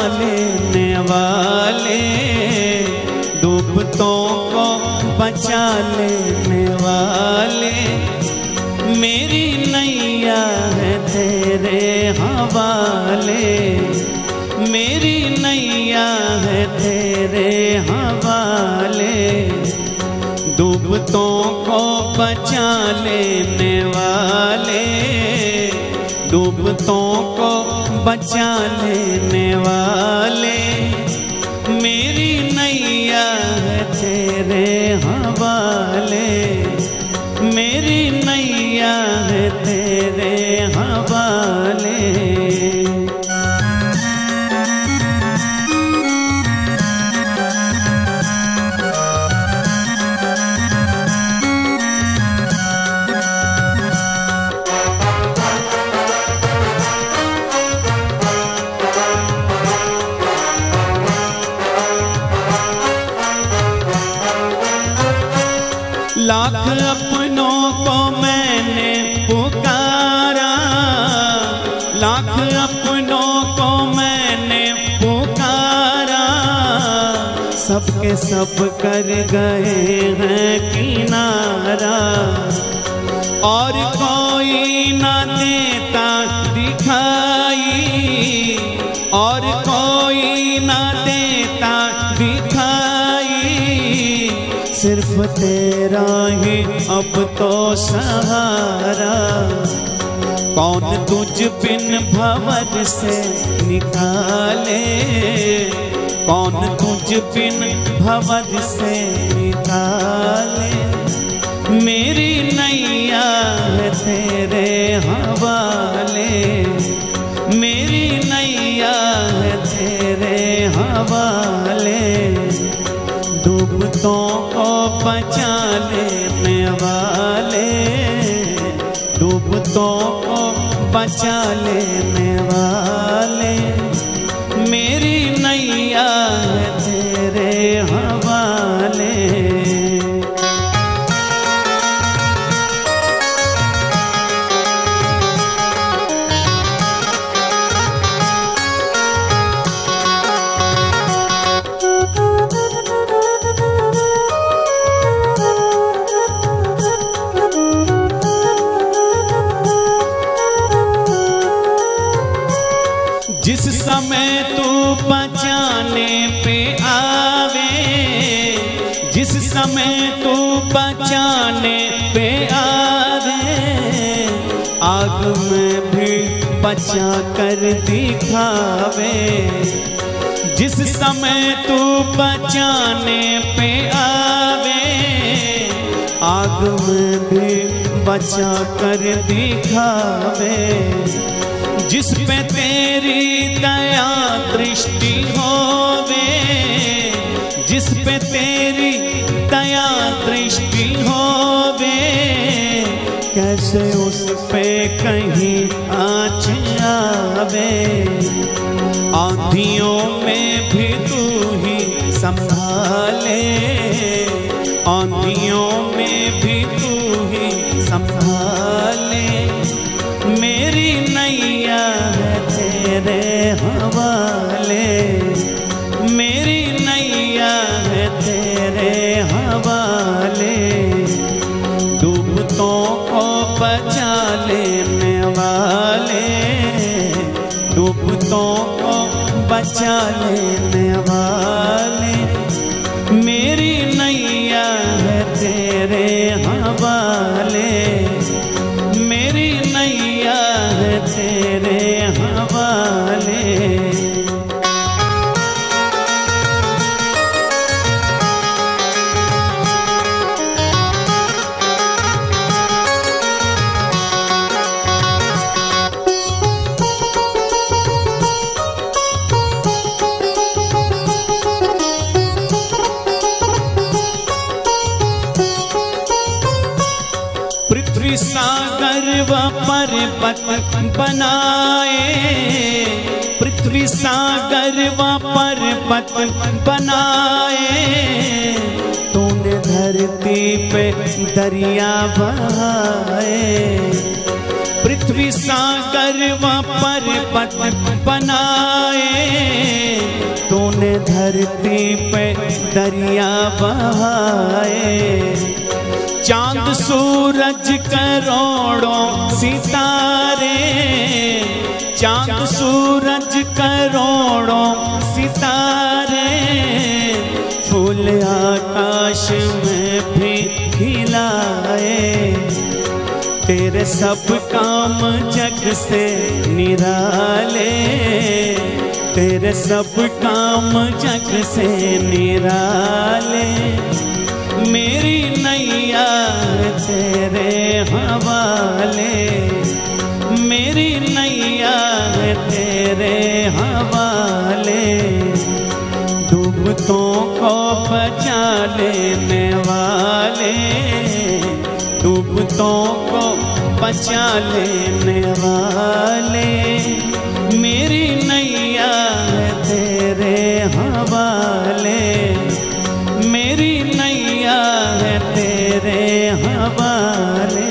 लेने वाले, डूबतों को बचा लेने वाले, मेरी नैया है तेरे हवाले, मेरी नैया है तेरे हवाले, डूबतों को बचा लेने वाले, डूबतों को बचा लेने वाले, मेरी नैया है तेरे हवाले, मेरी नैया है तेरे हवाले। लाख अपनों को मैंने पुकारा, लाख अपनों को मैंने पुकारा, सबके सब कर गए हैं किनारा, और कोई ना देता दिखाई, और कोई ना देता दिखाई, सिर्फ तेरा ही अब तो सहारा, कौन तुझ बिन भंवर से निकाले, कौन तुझ बिन भंवर से निकाले, मेरी नैया है तेरे हवाले, मेरी नैया है तेरे हवाले, डूबतों को बचा लेने वाले, डूबतों को बचा लेने वाले, मेरी नैया है तेरे हवाले। जिस समय तू बचाने पे आवे, जिस समय तू बचाने पे आवे, आग में भी बचा कर दिखावे, जिस समय तू बचाने पे आवे, आग में भी बचा कर दिखावे, जिस पे तेरी दया दृष्टि होवे, जिस पे तेरी दया दृष्टि होवे, कैसे उस पे कहीं आँच आवे, आंधियों में भी तू ही संभाले, आंधियों में भी तू ही संभाले, मेरी नैया है तेरे हवाले, मेरी नैया है तेरे हवाले, डूबतों को बचा लेने वाले, डूबतों को बचा लेने वाले, मेरी नैया है तेरे हवाले, मेरी नैया है तेरे हवाले। पृथ्वी सागर व पर्वत बनाए, पृथ्वी सागर व पर्वत बनाए, तूने धरती पे दरिया बहाए, पृथ्वी सागर व पर्वत बनाए, धरती पे दरिया बहाए, चांद सूरज करोड़ों सितारे, चांद सूरज करोड़ों सितारे, फूल आकाश में भी खिलाए। तेरे सब काम जग से निराले, तेरे सब काम जग से निराले। मेरी नैया तेरे हवाले, मेरी नैया तेरे हवाले। डूबतों को बचा लेने वाले, डूबतों को बचा लेने वाले। मेरी नैया तेरे हवाले, मेरी नैया तेरे हवाले।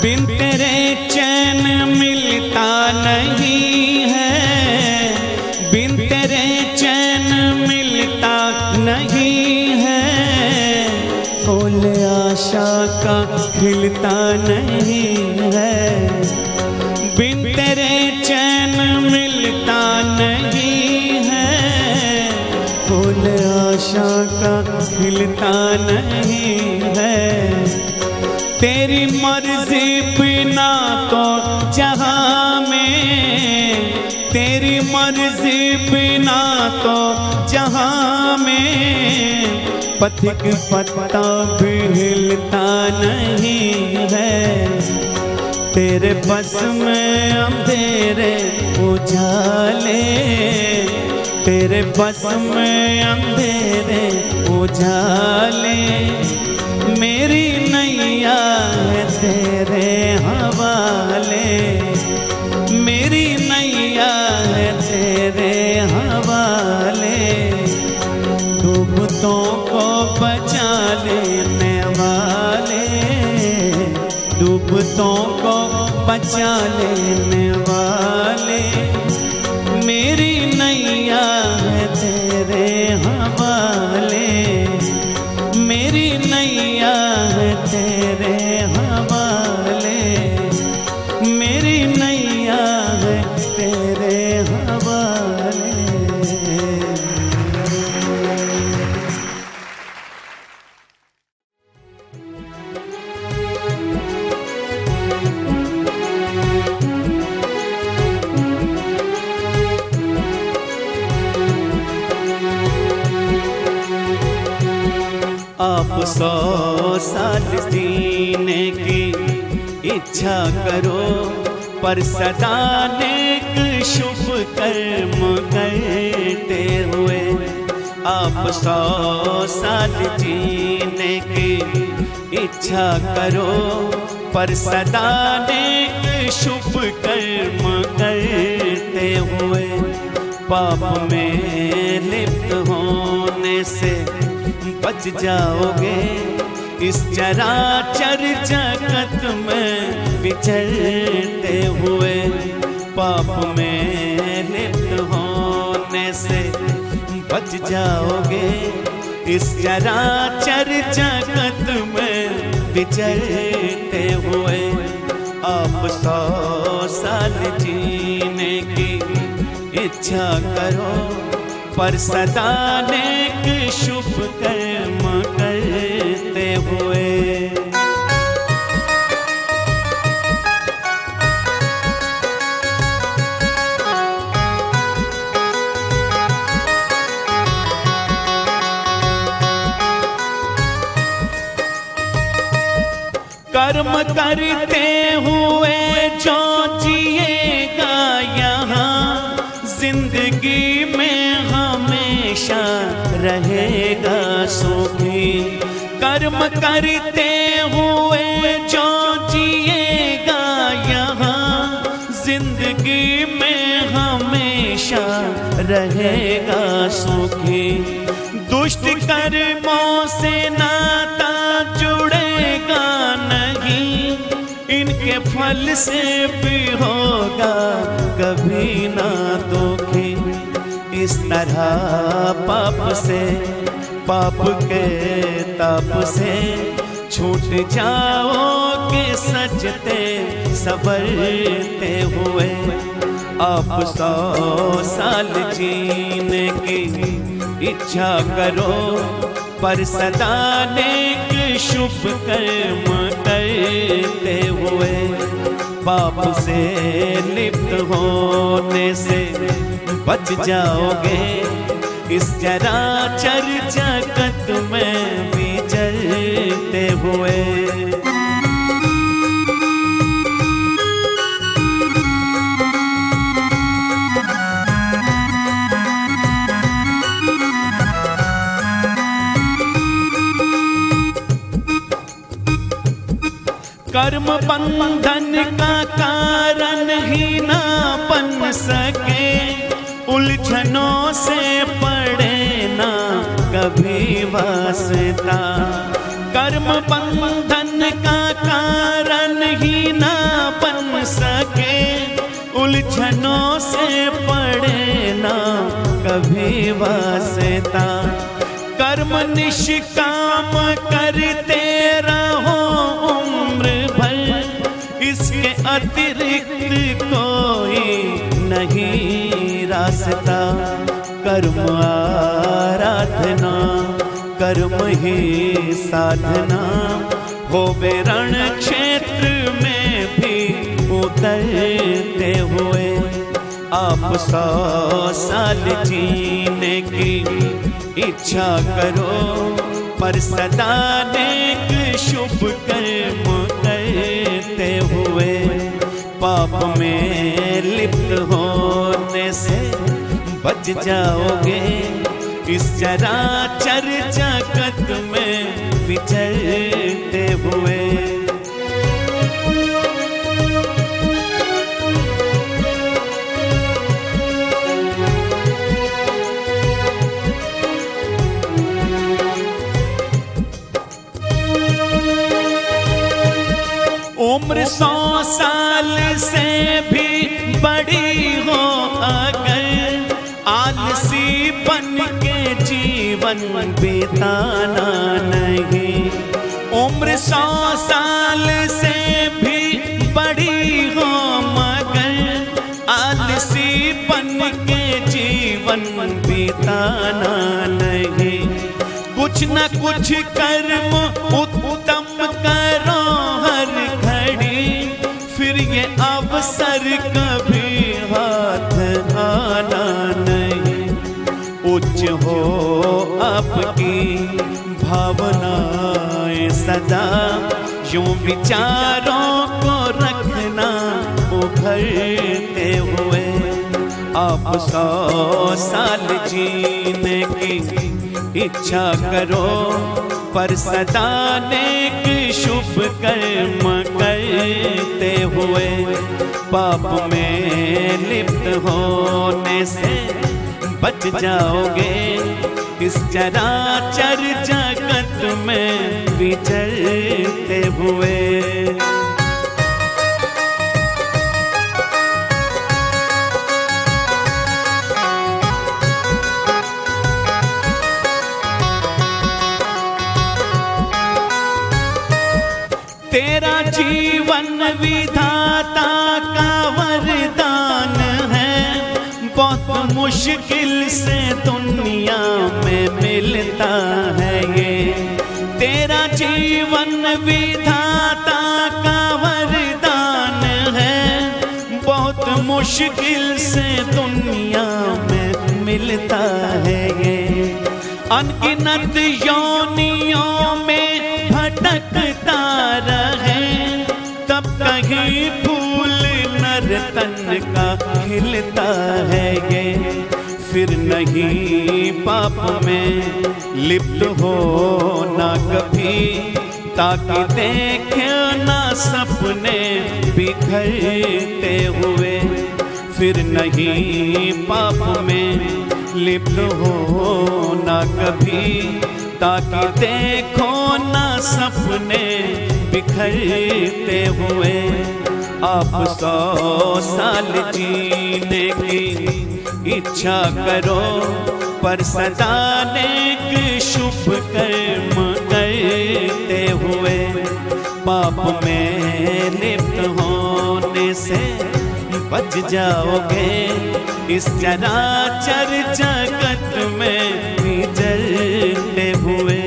बिन तेरे चैन मिलता नहीं है, बिन तेरे चैन मिलता नहीं है। फूल आशा का खिलता नहीं है, बिन तेरे चैन मिलता नहीं है। फूल आशा का खिलता नहीं है। तेरी मर्जी बिना तो जहां में, तेरी मर्जी बिना तो जहां में। पथिक पत्ता भी हिलता नहीं है। तेरे बस में अंधेरे उजाले, तेरे बस में अंधेरे उजाले। मेरी नैया तेरे हवाले, मेरी नैया तेरे हवाले। डूबतों को बचा लेने वाले, डूबतों को बचा लेने वाले। मेरी नैया तेरे हवाले, मेरी नैया तेरे हवाले, मेरी नैया तेरे हवाले। आप 100 साल जीने की इच्छा करो, पर सदा नेक शुभ कर्म करते हुए। आप 100 साल जीने की इच्छा करो, पर सदा नेक शुभ कर्म करते हुए। पाप में लिप्त होने से बच जाओगे, इस चराचर जगत में विचरते हुए। पाप में लिप्त होने से बच जाओगे, इस चराचर जगत में विचरते हुए। आप 100 साल जीने की इच्छा करो, पर सदा नेक शुभ कर्म करते हुए। कर्म करते हुए जो जिएगा यहाँ, जिंदगी में हमेशा रहेगा सुखी। कर्म करते हुए जो रहेगा सुखी। दुष्ट कर्मों से नाता जुड़ेगा नहीं, इनके फल से भी होगा कभी ना दुखी। इस तरह पाप से, पाप के ताप से छूट जाओगे सजते संवरते हुए। आप 100 साल जीने की इच्छा करो, पर सदा नेक शुभ कर्म करते हुए। पाप से लिप्त होने से बच जाओगे, इस चराचर जगत में विचरते हुए। कर्म बंधन का कारण ही ना बन सके, उलझनों से पड़े ना कभी वास्ता। कर्म बंधन का कारण ही ना बन सके, उलझनों से पड़े ना कभी वास्ता। कर्म निष्काम करते रहो उम्र भर, इसके अतिरिक्त कोई नहीं रास्ता। कर्म आराधना, कर्म ही साधना, हो रण क्षेत्र में भी उतरते हुए। आप 100 साल जीने की इच्छा करो, पर सदा नेक शुभ कर्म करते हुए। पाप में लिप्त होने से बच जाओगे, इस चराचर जगत में विचरते हुए। उम्र 100 साल से भी बड़ी हो अगर, आलसी बन के जीवन बिताना नहीं। उम्र 100 साल से भी बड़ी हो मगर, आलसी बन के जीवन बिताना नहीं। कुछ न कुछ कर्म उत्तम करो हर घड़ी, फिर ये अवसर कभी हाथ आना नहीं। उच्च हो आपकी भावनाएं सदा, यूं विचारों को रखना उभरते हुए। आप 100 साल जीने की इच्छा करो, पर सदा नेक शुभ कर्म करते हुए। पाप में लिप्त होने से बच जाओगे, इस चराचर जगत में विचरते हुए। तेरा जीवन विधाता का वरदान है, बहुत मुश्किल से दुनिया में मिलता है ये। तेरा जीवन विधाता का वरदान है, बहुत मुश्किल से दुनिया में मिलता है ये। अनगिनत योनियों में भटकता रहे, तब कहीं फूल नर्तन का खिलता है ये। फिर नहीं पाप में लिप्त हो ना कभी, ताकि देखे ना सपने बिखरते हुए। फिर नहीं पाप में लिप्त हो ना कभी, ताकि देखो ना सपने बिखरते हुए। आप 100 साल जीने की इच्छा करो, पर सदा नेक शुभ कर्म करते हुए। पाप में लिप्त होने से बच जाओगे, इस चराचर जगत में विचरते हुए।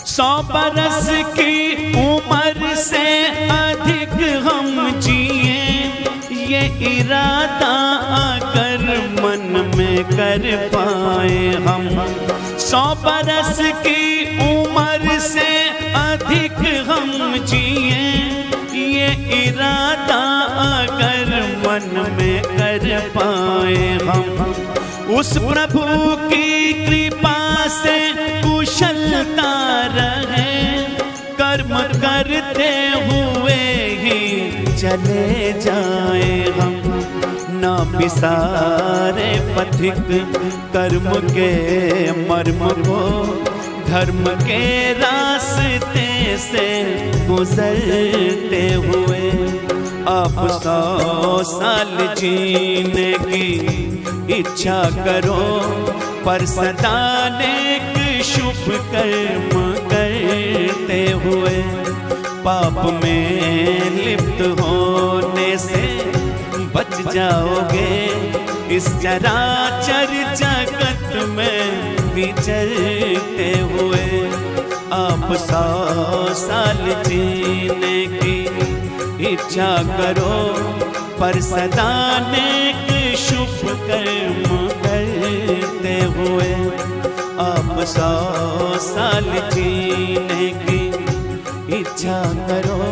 सौ बरस की उम्र से अधिक हम जिए, ये इरादा अगर मन में कर पाए हम। 100 बरस की उम्र से अधिक हम जिए, ये इरादा अगर मन में कर पाए हम। उस प्रभु की कृपा से कुशलता रहे, कर्म करते हुए ही चले जाए हम। ना बिसारे पथिक कर्म के मर्म को, धर्म के रास्ते से गुजरते हुए। आप 100 साल जीने की इच्छा करो, पर सदा नेक शुभ कर्म करते हुए। पाप में लिप्त होने से बच जाओगे, इस चराचर जगत में विचरते हुए। आप 100 साल जीने की इच्छा करो, पर सदा नेक शुभ कर्म करते हुए। आप 100 साल जीने की इच्छा करो,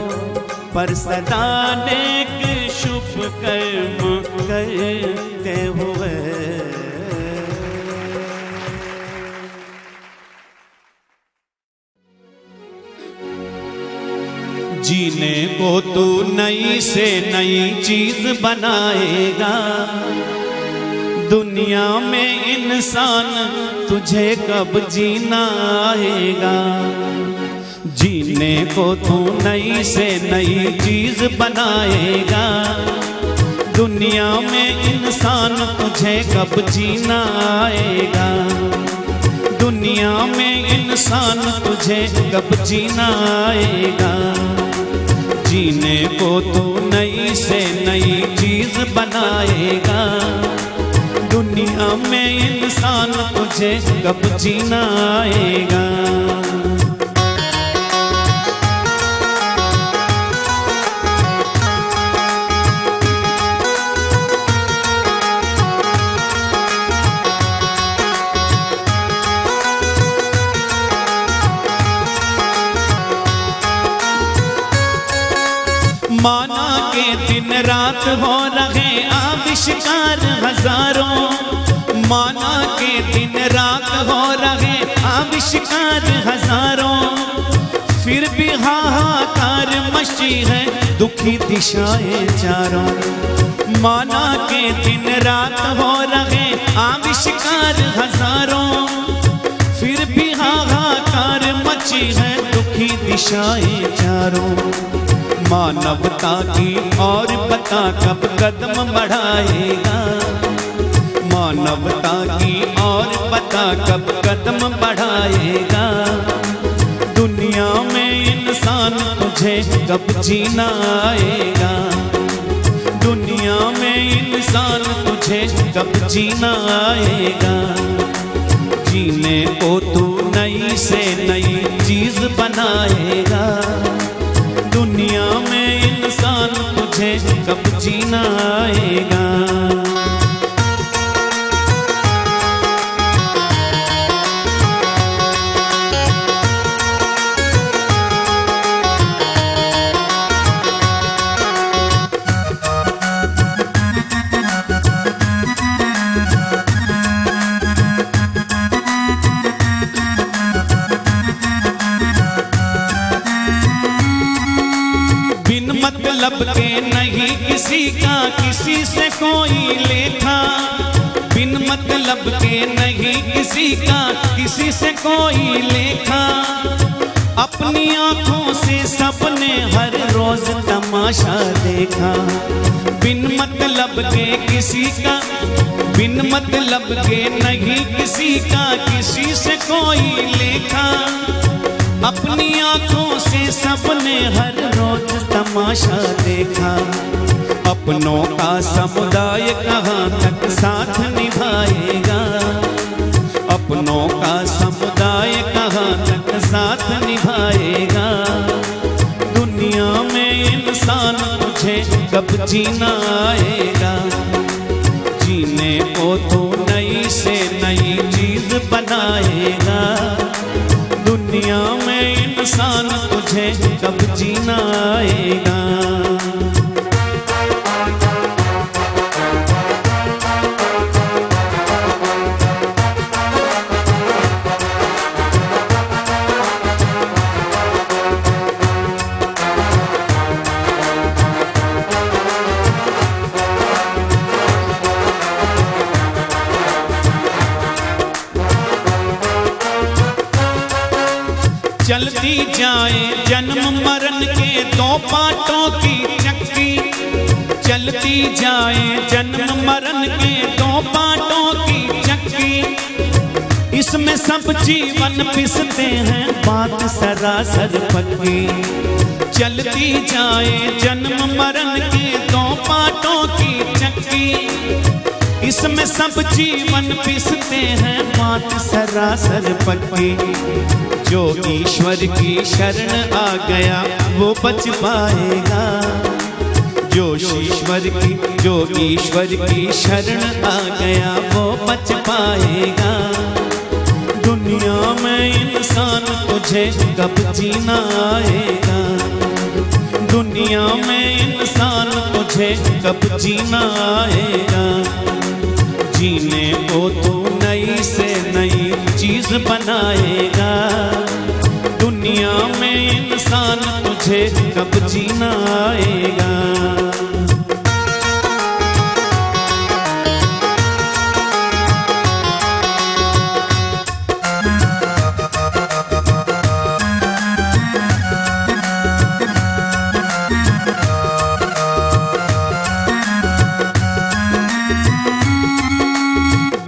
पर सदा नेक शुभ कर्म करते हुए। जीने को तू नई से नई चीज बनाएगा, दुनिया में इंसान तुझे कब जीना आएगा। जीने को तू नई से नई चीज बनाएगा, दुनिया में इंसान तुझे कब जीना आएगा। दुनिया में इंसान तुझे कब जीना आएगा। जीने को तू नई से नई चीज बनाएगा, दुनिया में इंसान तुझे कब जीना आएगा। माना के दिन रात हो रहे आविष्कार हजारों, माना के दिन रात हो रहे आविष्कार हजारों, फिर भी हाहाकार मची है दुखी दिशाएं चारों। माना के दिन रात हो रहे आविष्कार हजारों, फिर भी हाहाकार मची है दुखी दिशाएं चारों। मानवता की और पता कब कदम बढ़ाएगा, मानवता की और पता कब कदम बढ़ाएगा। दुनिया में इंसान तुझे कब जीना आएगा, दुनिया में इंसान तुझे कब जीना आएगा। जीने को तू नई से नई चीज बनाएगा, दुनिया में इंसान तुझे कब जीना आएगा। मतलब के नहीं किसी का किसी से कोई लेखा, बिन मतलब के नहीं किसी का किसी से कोई लेखा। अपनी आंखों से सबने हर रोज तमाशा देखा, बिन मतलब के किसी का, बिन मतलब के नहीं किसी का किसी से कोई लेखा। अपनी आंखों से सबने हर रोज तमाशा देखा। अपनों का समुदाय कहाँ तक साथ निभाएगा, अपनों का समुदाय कहाँ तक साथ निभाएगा। दुनिया में इंसान तुझे कब जीना आएगा, जीने को तो नई से नई चीज बनाएगा। दुनिया में इंसान तुझे कब जीना आएगा। चलती जाए जन्म मरण के दो पाटों की चक्की, चलती जाए जन्म मरण के दो पाटों की चक्की। इसमें सब जीवन पिसते हैं बात सरासर पक्की। चलती जाए जन्म मरण के दो पाटों की चक्की। इसमें सब जीवन पिसते हैं बात सरासर पक्की। जो ईश्वर की शरण आ गया वो बच पाएगा, जो ईश्वर की शरण आ गया वो बच पाएगा। दुनिया में इंसान तुझे कब जीना आएगा, दुनिया में इंसान तुझे कब जीना आएगा। जीने को तो नई से नई चीज बनाएगा। दुनिया में इंसान तुझे कब जीना आएगा।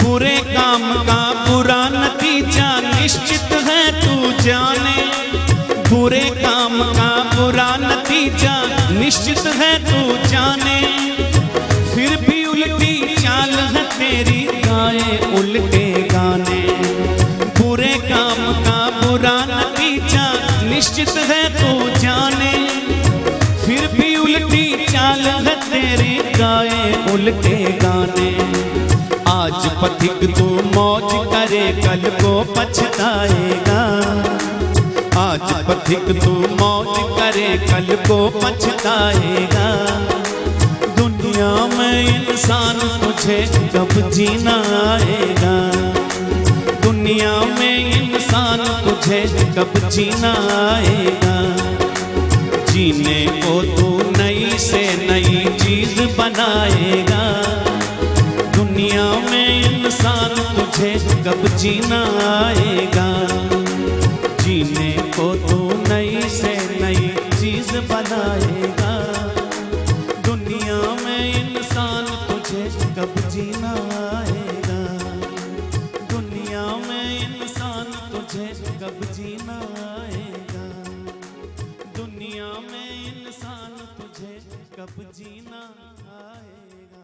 बुरे काम का बुरा नतीजा निश्चित है तू जाने, बुरे काम का बुरा नतीजा निश्चित है तू जाने। फिर भी उल्टी चाल है तेरी गाए उल्टे गाने। बुरे काम का बुरा नतीजा निश्चित है तू जाने। फिर भी उल्टी चाल है तेरी गाए उल्टे गाने। आज पथिक तू मौज करे कल को पछताएगा, आज पथिक तू मौज करे कल को पछताएगा। दुनिया में इंसान तुझे कब जीना आएगा, दुनिया में इंसान तुझे कब जीना आएगा। जीने को तू नई से नई चीज बनाएगा। दुनिया में इंसान तुझे कब जीना आएगा। जीने को तू नई से नई चीज बनाएगा। दुनिया में इंसान तुझे कब जीना आएगा। दुनिया में इंसान तुझे कब जीना आएगा। दुनिया में इंसान तुझे कब जीना आएगा।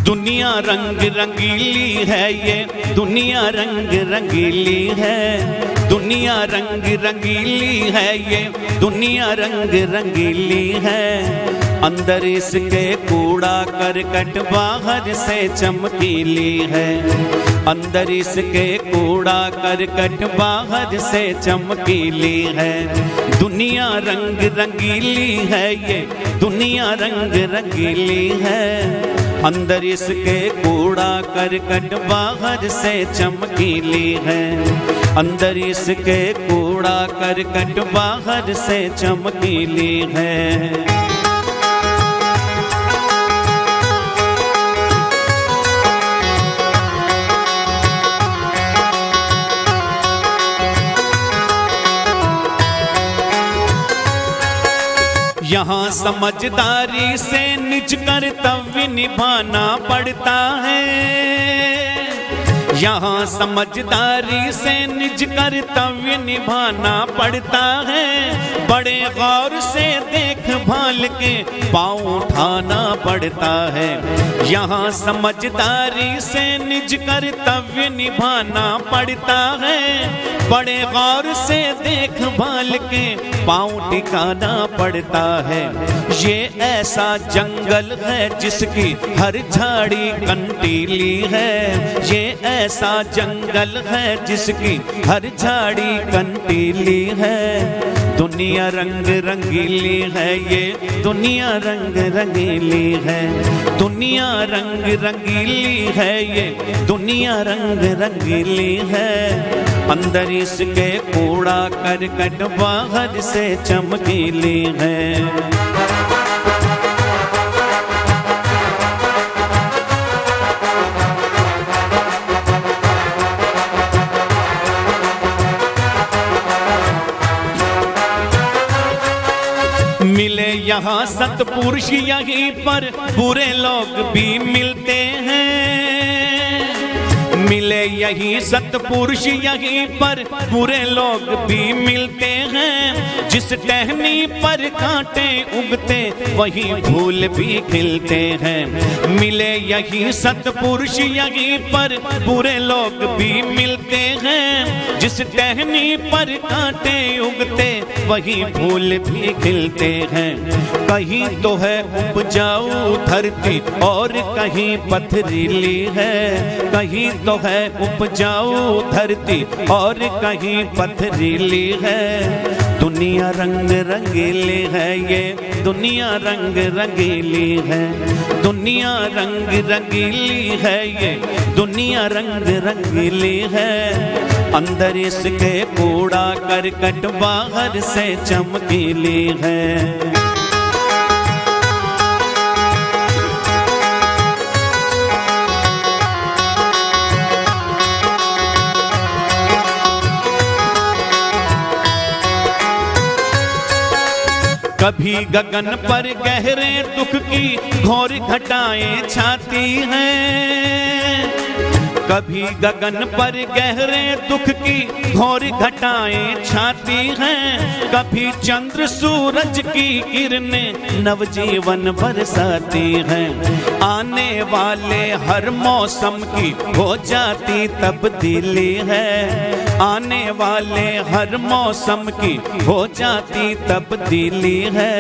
दुनिया रंग रंगीली है ये दुनिया रंग रंगीली है। दुनिया रंग रंगीली है ये, दुनिया रंग रंगीली है। अंदर इसके कूड़ा करकट बाहर से चमकीली है। अंदर इसके कूड़ा करकट बाहर से चमकीली है। दुनिया रंग रंगीली है ये, दुनिया रंग रंगीली है। अंदर इसके कूड़ा करकट बाहर से चमकीली है। अंदर इसके कूड़ा करकट बाहर से चमकीली है। यहाँ समझदारी से निज कर्तव्य निभाना पड़ता है। यहाँ समझदारी से निज कर्तव्य निभाना पड़ता है। बड़े गौर से देखभाल के पाँव उठाना पड़ता है। यहाँ समझदारी से निज कर्तव्य निभाना पड़ता है। बड़े गौर से देखभाल के पाँव टिकाना पड़ता है। ये ऐसा जंगल है जिसकी हर झाड़ी कंटीली है। ये ऐसा जंगल है जिसकी हर झाड़ी कंटीली है। दुनिया रंग रंगीली है ये, दुनिया रंग रंगीली है। दुनिया रंग रंगीली है ये, दुनिया रंग रंगीली है। अंदर इसके कूड़ा करकट बाहर से चमकीली है। मिले यहाँ सतपुरुष यहीं पर बुरे लोग भी मिलते हैं। मिले यहीं सतपुरुष यहीं पर बुरे लोग भी मिलते हैं। जिस टहनी पर कांटे उगते वहीं फूल भी खिलते हैं। मिले यहीं सतपुरुष यहीं पर बुरे लोग भी मिलते हैं। जिस टहनी पर कांटे उगते वहीं फूल भी खिलते हैं। कहीं तो है उपजाऊ धरती और कहीं पथरीली है। कहीं तो है उपजाऊ धरती और कहीं पथरीली है। दुनिया रंग रंगीली है ये, दुनिया रंग रंगीली है। दुनिया रंग रंगीली है ये, दुनिया रंग रंगीली है। अंदर इसके कूड़ा करकट बाहर से चमकीली है। कभी गगन पर गहरे दुख की घोर घटाएं छाती हैं। कभी गगन पर गहरे दुख की घोर घटाएं छाती हैं। कभी चंद्र सूरज की किरणें नवजीवन बरसाती हैं। आने वाले हर मौसम की हो जाती तब्दीली है। आने वाले हर मौसम की हो जाती तब्दीली है।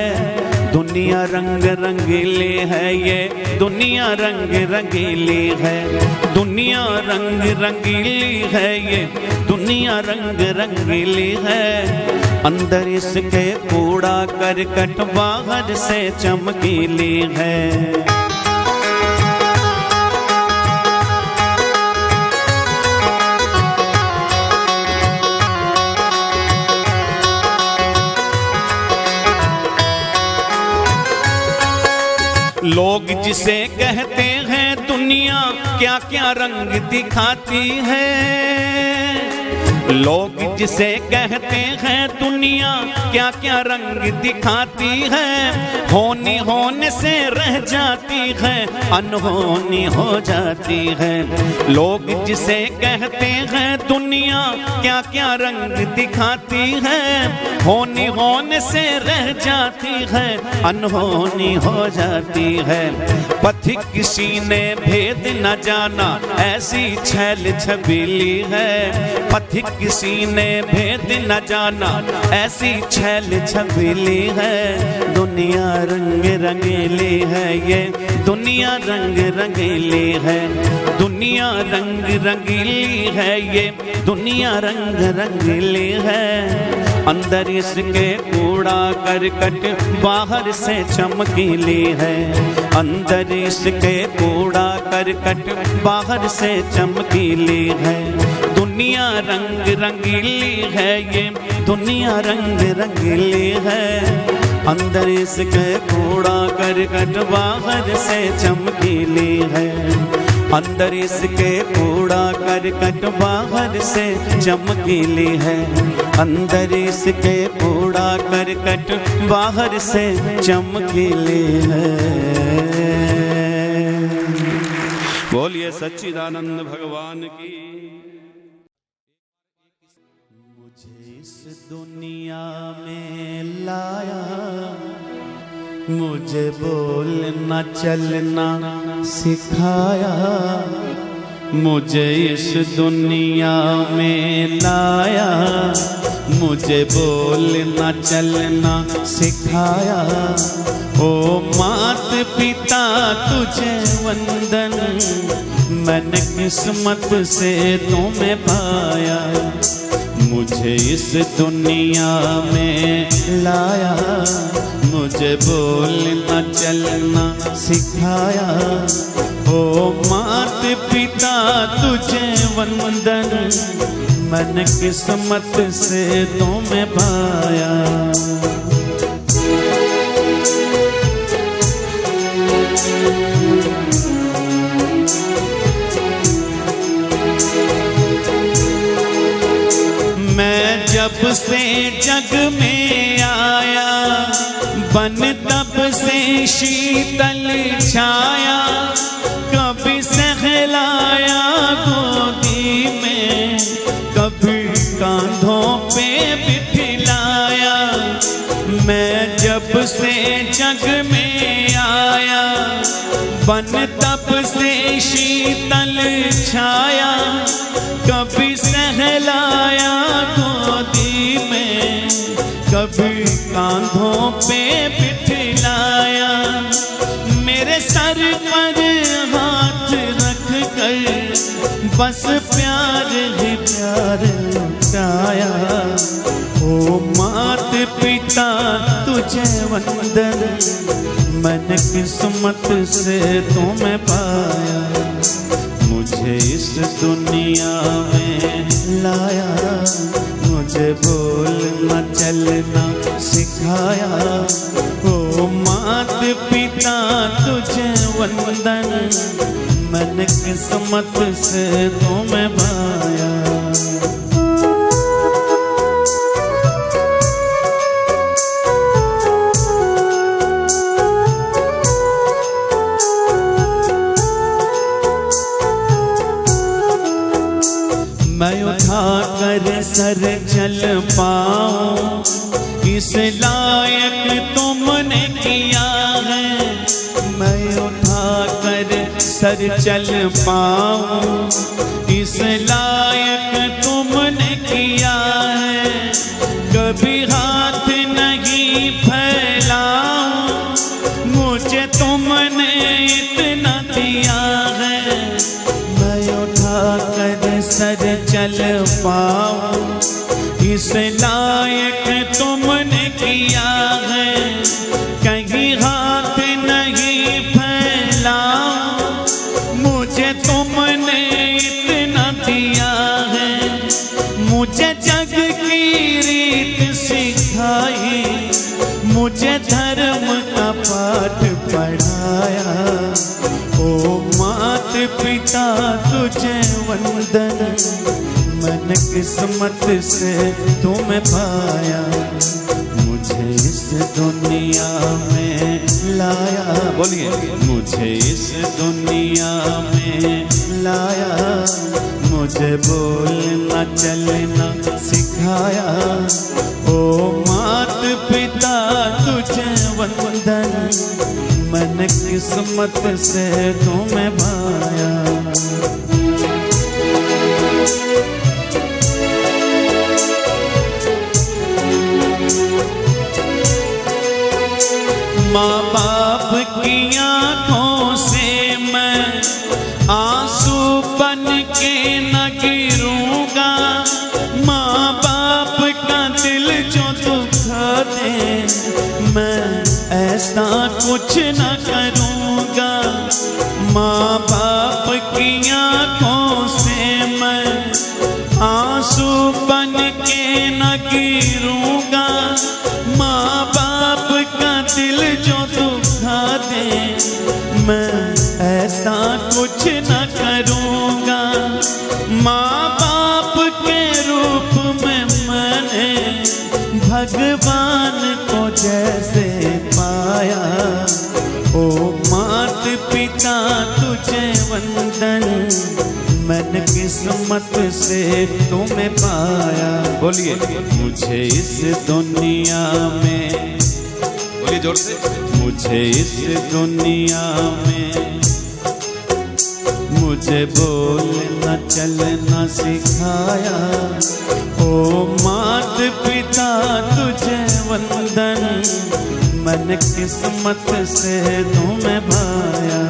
दुनिया रंग रंगीली है ये, दुनिया रंग रंगीली है। दुनिया रंग रंगीली है ये, दुनिया रंग रंगीली है। अंदर इसके कूड़ा करकट बाहर से चमकीली है। लोग जिसे कहते हैं दुनिया क्या क्या रंग दिखाती है। लोग जिसे कहते हैं दुनिया क्या क्या रंग दिखाती है। होनी होने से रह जाती है, अनहोनी हो जाती है। लोग जिसे कहते हैं दुनिया क्या क्या रंग दिखाती है। होनी होने से रह जाती है, अनहोनी हो जाती है। पथिक किसी ने भेद न जाना ऐसी छैल छबीली है। पथिक किसी ने भेद न जाना, ऐसी छैल छबीली है दुनिया रंग रंगीली है, ये दुनिया रंग रंगीली है, दुनिया रंग रंगीली है, ये दुनिया रंग रंगीली है। अंदर इसके कूड़ा करकट, बाहर से चमकीली है, अंदर इसके कूड़ा करकट, बाहर से चमकीली है। दुनिया रंग रंगीली है, ये दुनिया रंग रंगीली है, अंदर इसके कूड़ा करकट, बाहर से चमकीली है, अंदर इसके कूड़ा करकट, बाहर से चमकीली है, अंदर इसके कूड़ा करकट, बाहर से चमकीली है। बोलिए सच्चिदानंद भगवान की। मुझे इस दुनिया में लाया, मुझे बोलना चलना सिखाया, मुझे इस दुनिया में लाया, मुझे बोलना चलना सिखाया। ओ मात पिता तुझे वंदन, मैंने किस्मत से तुम्हें पाया, मुझे इस दुनिया में लाया, मुझे बोलना चलना सिखाया। ओ मात पिता तुझे वंदन, मैंने किस्मत से तुम्हें पाया। मैं जब से जग में आया, बन तब से शीतल छाया, कभी सहलाया गोदी में, कभी कांधों पे बिठलाया। मैं जब से जग में आया, बन तब से शीतल छाया, कभी सहलाया गोदी में, कभी कांधों पे बिठलाया। मेरे सर पर हाथ रख कर बस प्यार ही प्यार लुटाया। ओ मात पिता तुझे वंदन, मैंने किस्मत से तुम्हें पाया, मुझे इस दुनिया में लाया, मुझे बोलना चलना सिखाया। ओ मात पिता तुझे वंदन, मैंने किस्मत से तुम्हें पाया। मैं उठा कर सर चल पाऊं, इस लायक तुमने किया है। मैं उठा कर सर चल पाऊं, इस लायक तुमने किया है। कभी हाथ नहीं फैलाऊं, मुझे तुमने इतना दिया है। मैं उठा कर सर चल पाऊं, इस लायक तुमने किया है। कहीं हाथ नहीं फैलाऊं, मुझे तुमने इतना दिया है। मुझे जग की रीत सिखाई, मुझे धर्म का पाठ पढ़ाया। ओ मात पिता तुझे वंदन, मैंने किस्मत से तुम्हें पाया, मुझे इस दुनिया में लाया। बोलिए, मुझे इस दुनिया में लाया, मुझे बोलना चलना सिखाया। ओ मात पिता तुझे वंदन, मैंने किस्मत से तुम्हें पाया। जो दुखा दे, मैं ऐसा कुछ न करूँगा। माँ बाप की आँखों से मैं आंसू बन के न गिरूँगा। माँ बाप का दिल जो दुखा दे, मैं ऐसा कुछ न करूँगा। माँ बाप के रूप में मैंने भगवान को जैसे पाया। ओ मात पिता तुझे वंदन, मैंने किस्मत से तुम्हें पाया। बोलिए मुझे इस दुनिया में, बोलिए जोर से, मुझे इस दुनिया में मुझे बोलना चलना सिखाया। ओ मात पिता तुझे वंदन, मैंने किस्मत से तुम्हें पाया।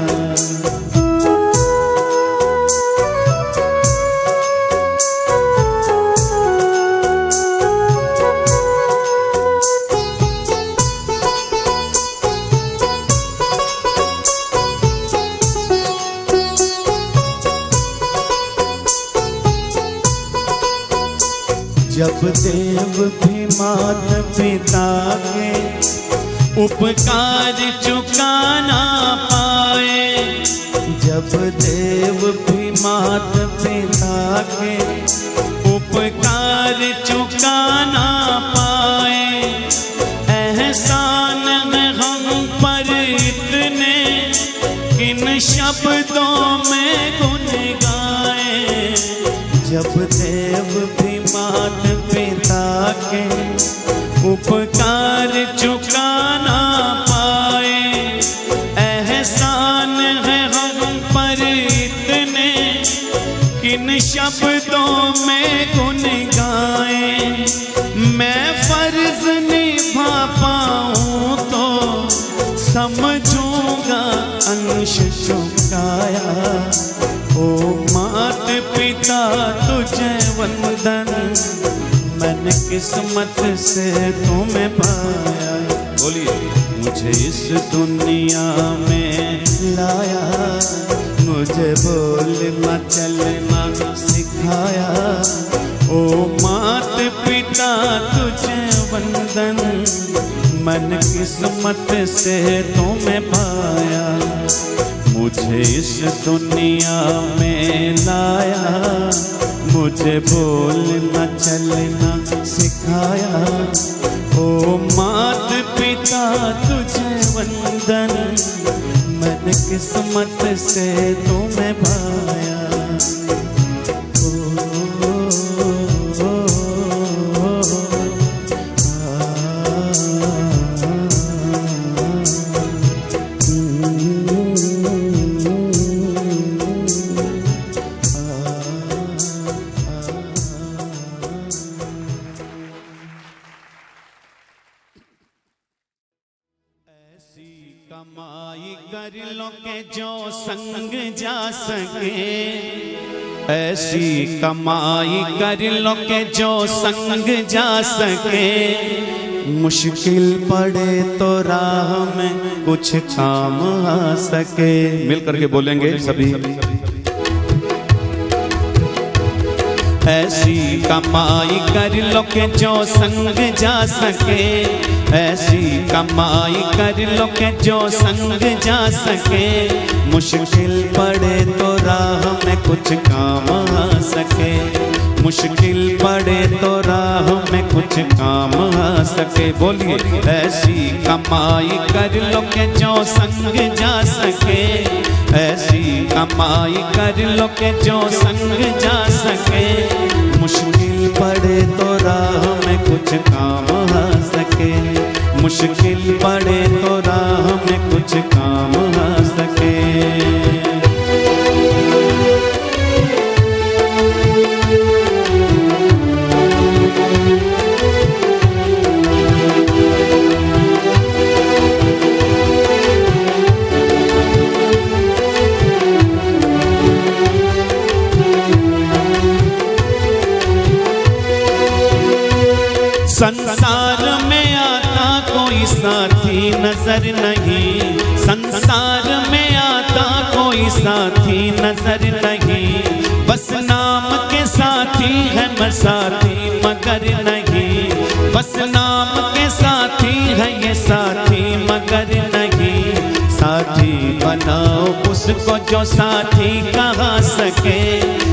जब देव भी मात पिता के उपकार चुकाना पाए, जब देव भी मात पिता के उपकार चुकाना पाए, एहसान है हम पर इतने, किन शब्दों में गुन गाए। जब देव भी मात पिता के उपकार चुकाना पाए, एहसान है हम पर इतने, किन शब्दों में गुन गाए। मैं फर्ज निभा पाऊँ तो समझूंगा अंश चुकाया। ओ मात पिता तुझे वंदन, मैंने किस्मत से तुम्हें पाया। बोलिए मुझे इस दुनिया में लाया, मुझे बोलना चलना सिखाया। ओ मात पिता तुझे वंदन, मैंने किस्मत से तुम्हें पाया। मुझे इस दुनिया में लाया, मुझे बोलना चलना सिखाया। ओ मात पिता तुझे वंदन, मैंने किस्मत से तुम्हें पाया। कमाई कर लो के जो संग जा सके, ऐसी कमाई कर लो के जो संग जा सके। मुश्किल पड़े तो राह में कुछ काम आ सके। मिल करके बोलेंगे सभी। ऐसी कमाई कर लो के जो संग जा सके, ऐसी कमाई कर लो के जो संग जा सके। मुश्किल पड़े तो राह में कुछ काम आ सके, मुश्किल पड़े तो राह में कुछ काम आ सके। बोलिए ऐसी कमाई कर लो के जो संग जा सके, ऐसी कमाई कर लो के जो संग जा सके। मुश्किल पड़े तो राह में कुछ काम आ सके, मुश्किल पड़े तो राह में कुछ काम आ सके। संसार संसार में आता कोई साथी नजर नहीं, संसार में आता कोई साथी नजर नहीं, बस नाम के साथी है मैं साथी मगर नहीं, बस नाम के साथी है ये साथी मगर नहीं। साथी बनाओ उसको जो साथी कहा सके,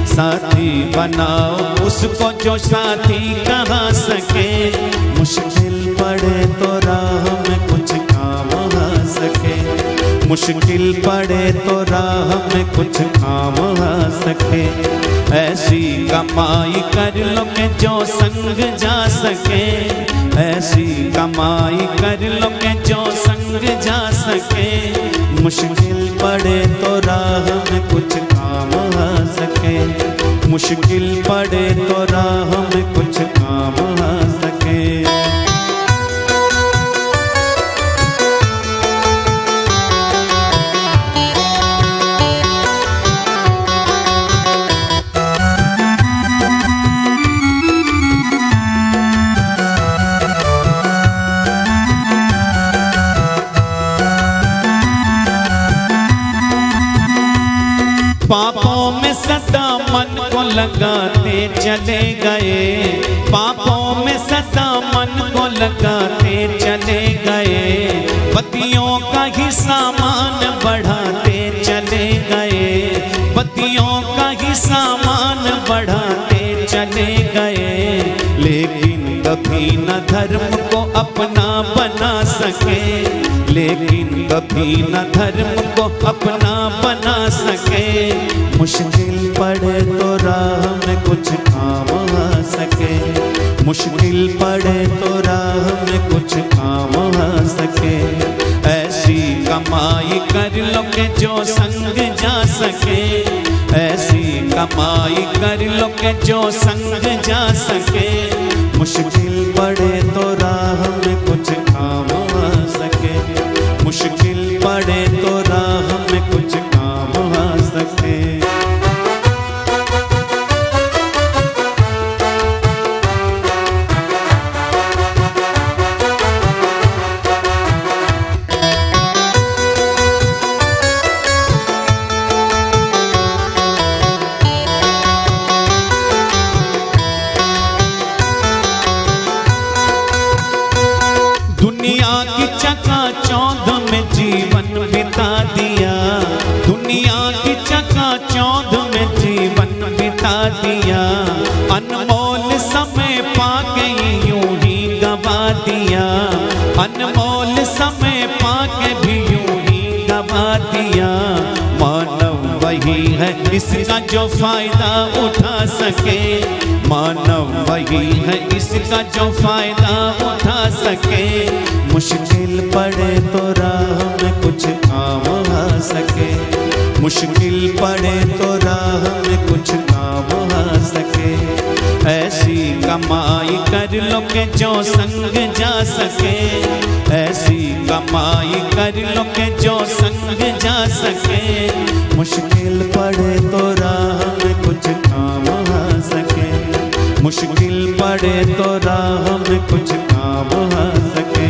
साथी बनाओ उसको जो साथी कहा सके, मुश्किल पड़े तो राह में कुछ काम आ सके, मुश्किल पड़े तो राह में कुछ काम आ सके, ऐसी कमाई कर लो कि जो संग जा सके, ऐसी कमाई कर लो कि जो संग जा सके, मुश्किल पड़े तो राह में कुछ काम आ सके, मुश्किल पड़े तो राह में कुछ काम आ सके। पापों में सदा मन को लगाते चले गए, पापों में सदा मन को लगाते चले गए, पतियों का ही सामान बढ़ाते चले गए, पतियों का ही सामान बढ़ाते चले गए, लेकिन कभी न धर्म को अपना बना सके, लेकिन कभी न धर्म को अपना बना सके, मुश्किल पड़े तो राह में कुछ काम आ सके, मुश्किल पड़े तो राह में कुछ काम आ सके, ऐसी कमाई कर लो कि जो संग जा सके, ऐसी कमाई कर लो कि जो संग जा सके, मुश्किल पड़े तो राह में कुछ काम आ सके, मुश्किल पड़े तो राह में कुछ काम आ सके। दुनिया की चकाचौंध में जीवन बिता दिया, दुनिया की चकाचौंध में जीवन बिता दिया, अनमोल समय पाके यूं ही गवा दिया, अनमोल समय पाके भी यूं ही गवा दिया, मानव वही है इसका जो फायदा उठा सके, मानव वही है इसका जो फायदा उठा सके, मुश्किल पड़े तो राह में कुछ काम आ सके, मुश्किल पड़े तो राह में कुछ काम आ सके, ऐसी कमाई कर लो कि जो संग जा सके, ऐसी कमाई कर लो कि जो संग जा सके, मुश्किल पड़े तो राह में कुछ काम आ सके, मुश्किल पड़े तो राह में कुछ काम आ सके।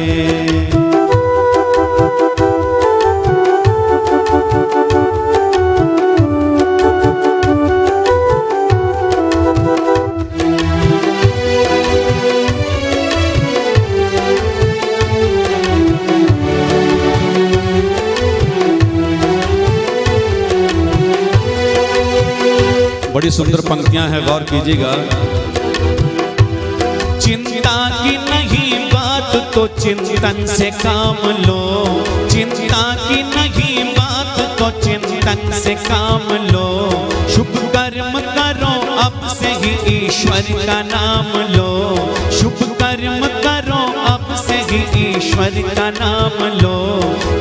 बड़ी सुंदर पंक्तियां हैं, गौर कीजिएगा। चिंता की नहीं बात तो चिंतन से काम लो, चिंता की नहीं बात तो चिंतन से काम लो, शुभ कर्म करो अब से ही ईश्वर का नाम लो, शुभ कर्म करो अब से ही ईश्वर का नाम लो,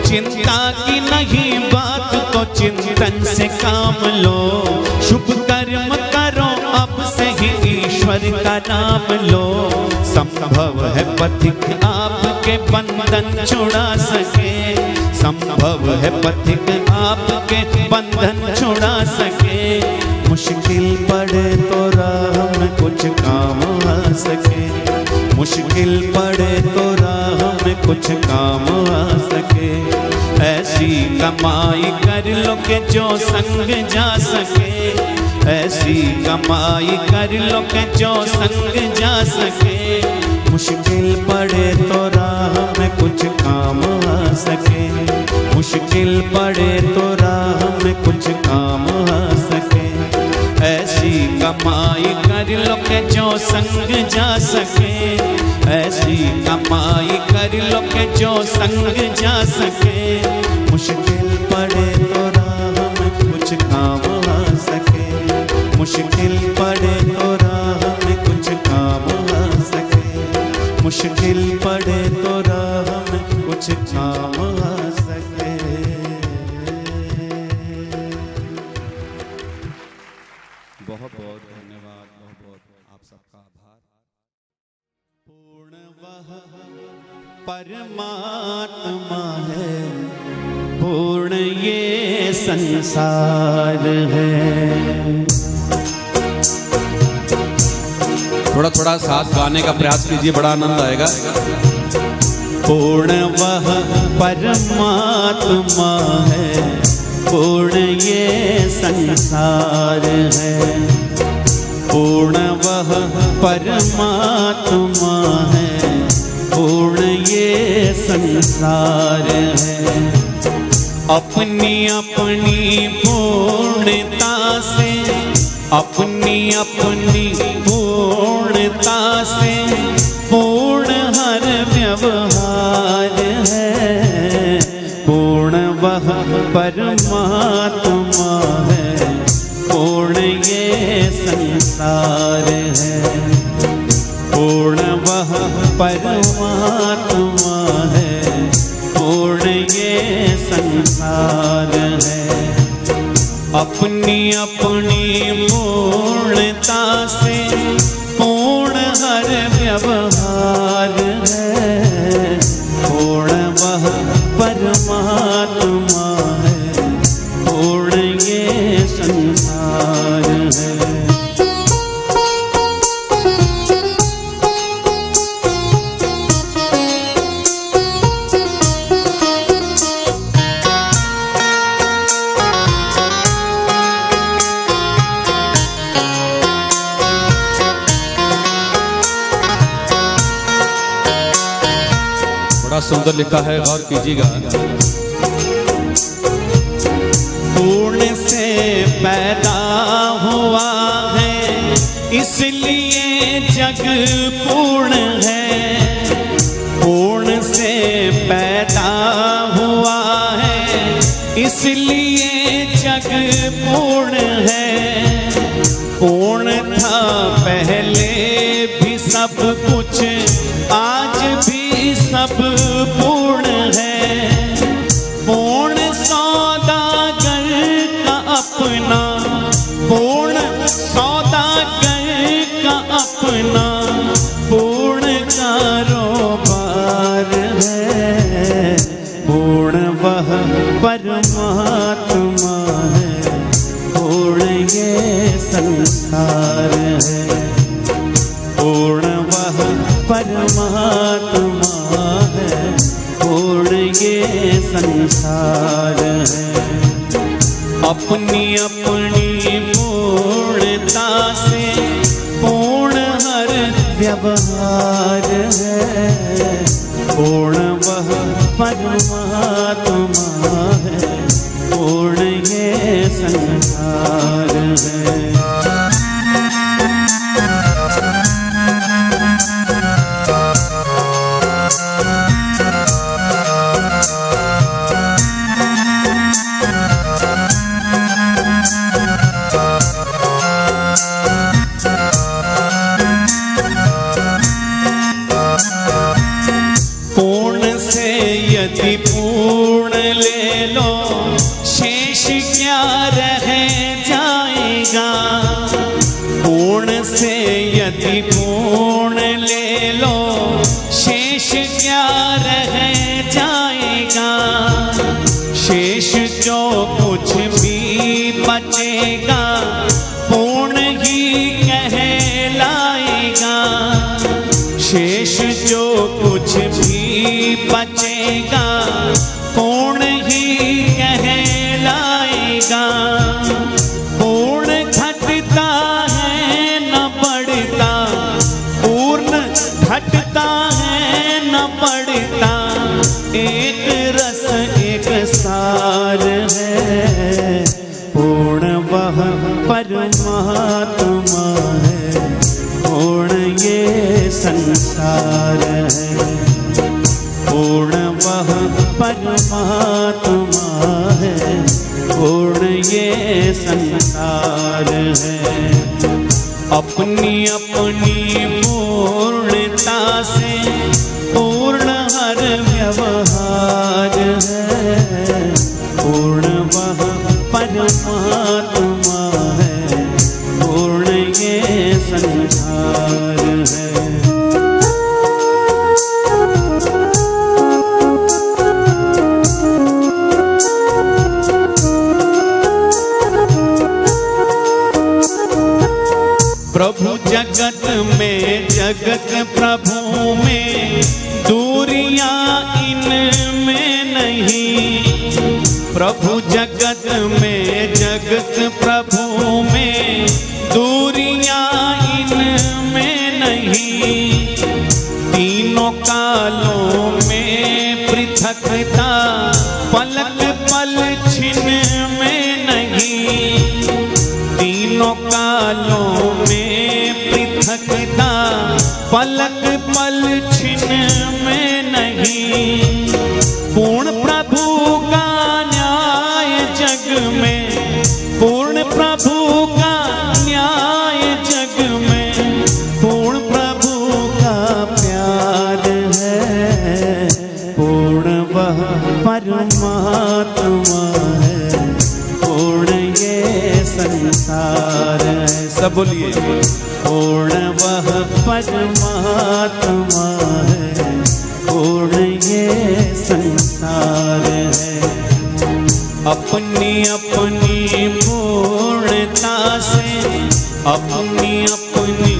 चिंता की नहीं बात तो चिंतन से काम लो, शुभ कर्म करो अब से ही ईश्वर का नाम लो, संभव है पथिक आपके बंधन छुड़ा सके, संभव है पथिक आपके बंधन छुड़ा सके, मुश्किल पड़े तो राह में कुछ काम आ सके, मुश्किल पड़े तो राह में कुछ काम आ सके, ऐसी कमाई कर लो कि जो संग जा सके, ऐसी कमाई कर लो कि जो संग जा सके। मुश्किल पड़े तो राह में कुछ काम आ सके, मुश्किल पड़े तो राह में कुछ काम आ सके, ऐसी कमाई कर लो कि जो संग जा सके, ऐसी कमाई कर लो कि जो संग जा सके। मुश्किल पड़े तो राह में कुछ काम आ सके, मुश्किल पड़े तो राह में कुछ काम आ सके, मुश्किल पड़े तो राह में कुछ काम आ सके। बहुत बहुत धन्यवाद, बहुत बहुत आप सबका आभार। पूर्ण वह परमात्मा है, पूर्ण ये संसार है। थोड़ा थोड़ा साथ गाने का प्रयास कीजिए, बड़ा आनंद आएगा। पूर्ण वह परमात्मा है, पूर्ण ये संसार है, पूर्ण वह परमात्मा है, पूर्ण ये संसार है। अपनी अपनी पूर्णता से, अपनी अपनी पूर्णता से पूर्ण हर व्यवहार है, पूर्ण वह परमात्मा है, पूर्ण ये संसार है, पूर्ण वह परमात्मा है, पूर्ण ये संसार है। अपनी अपनी पूर्णता से पूर्ण हर व्यवहार है, पूर्ण वह परमात्मा है, पूर्ण ये संसार है। बड़ा सुंदर लिखा है, गौर कीजिएगा। पूर्ण से पैदा हुआ है, इसलिए जग पूर्ण है, पूर्ण से पैदा हुआ है, इसलिए जग पूर्ण है। पूर्ण था पहले भी सब कुछ, आज भी सब पूर्ण है। पूर्ण सौदागर का अपना, पूर्ण सौदागर का अपना, पूर्ण कारोबार है, पूर्ण वह परमात्मा है, पूर्ण ये संसार है, पूर्ण वह परमात्मा है, पूर्ण ये संसार है। अपनी अपनी पूर्णता से पूर्ण हर व्यवहार है, पूर्ण वह परमात्मा है, पूर्ण ये संसार है। पूर्ण से यदि पूर्ण ले लो, शेष क्या रह जाएगा। पूर्ण से यदि पूर्ण ले लो, शेष क्या रह जाएगा। शेष जो कुछ भी बचेगा, पूर्ण ही कहलाएगा। शेष कुछ भी बचेगा पूर्ण ही कहलाएगा। पूर्ण घटता है न बढ़ता, पूर्ण घटता है न बढ़ता, एक रस एक सार है। पूर्ण वह परमात्मा है, पूर्ण ये संसार है। पूर्ण वह परमात्मा है, पूर्ण ये संसार है। अपनी अपनी पूर्णता से पूर्ण हर व्यवहार है। पूर्ण वह परमात्मा है, पूर्ण ये संसार है। प्रभु जगत में जगत प्रभु में दूरियां इनमें नहीं। प्रभु जगत में जगत प्रभु में दूरियां इनमें नहीं। तीनों कालों में पृथकता पलक पल छिन में नहीं। तीनों कालों में पृथकता पलक पल छिन में नहीं। पूर्ण प्रभु का न्याय जग में, पूर्ण प्रभु का न्याय जग में, पूर्ण प्रभु का प्यार है। पूर्ण वह परमात्मा है, पूर्ण ये संसार है। सब बोलिए, पूर्ण वह परमात्मा है, पूर्ण ये संसार है। अपनी अपनी पूर्णता से, अपनी अपनी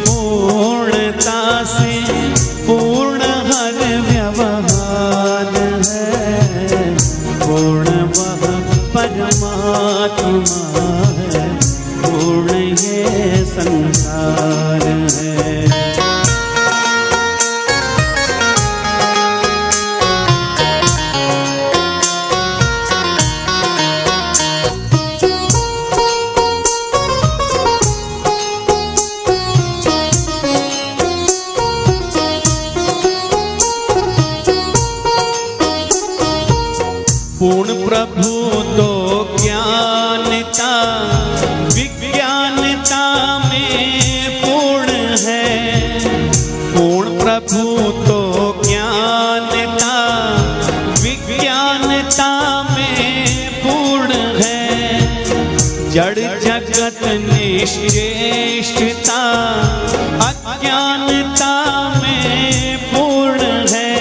पूर्णता से पूर्ण हर व्यवहार है। पूर्ण वह परमात्मा है, पूर्ण ये संसार है। पूर्ण प्रभु तो ज्ञानता विज्ञानता में पूर्ण है। पूर्ण प्रभु तो ज्ञानता विज्ञानता में पूर्ण है। जड़ जगत निश्चेष्टता अज्ञानता में पूर्ण है।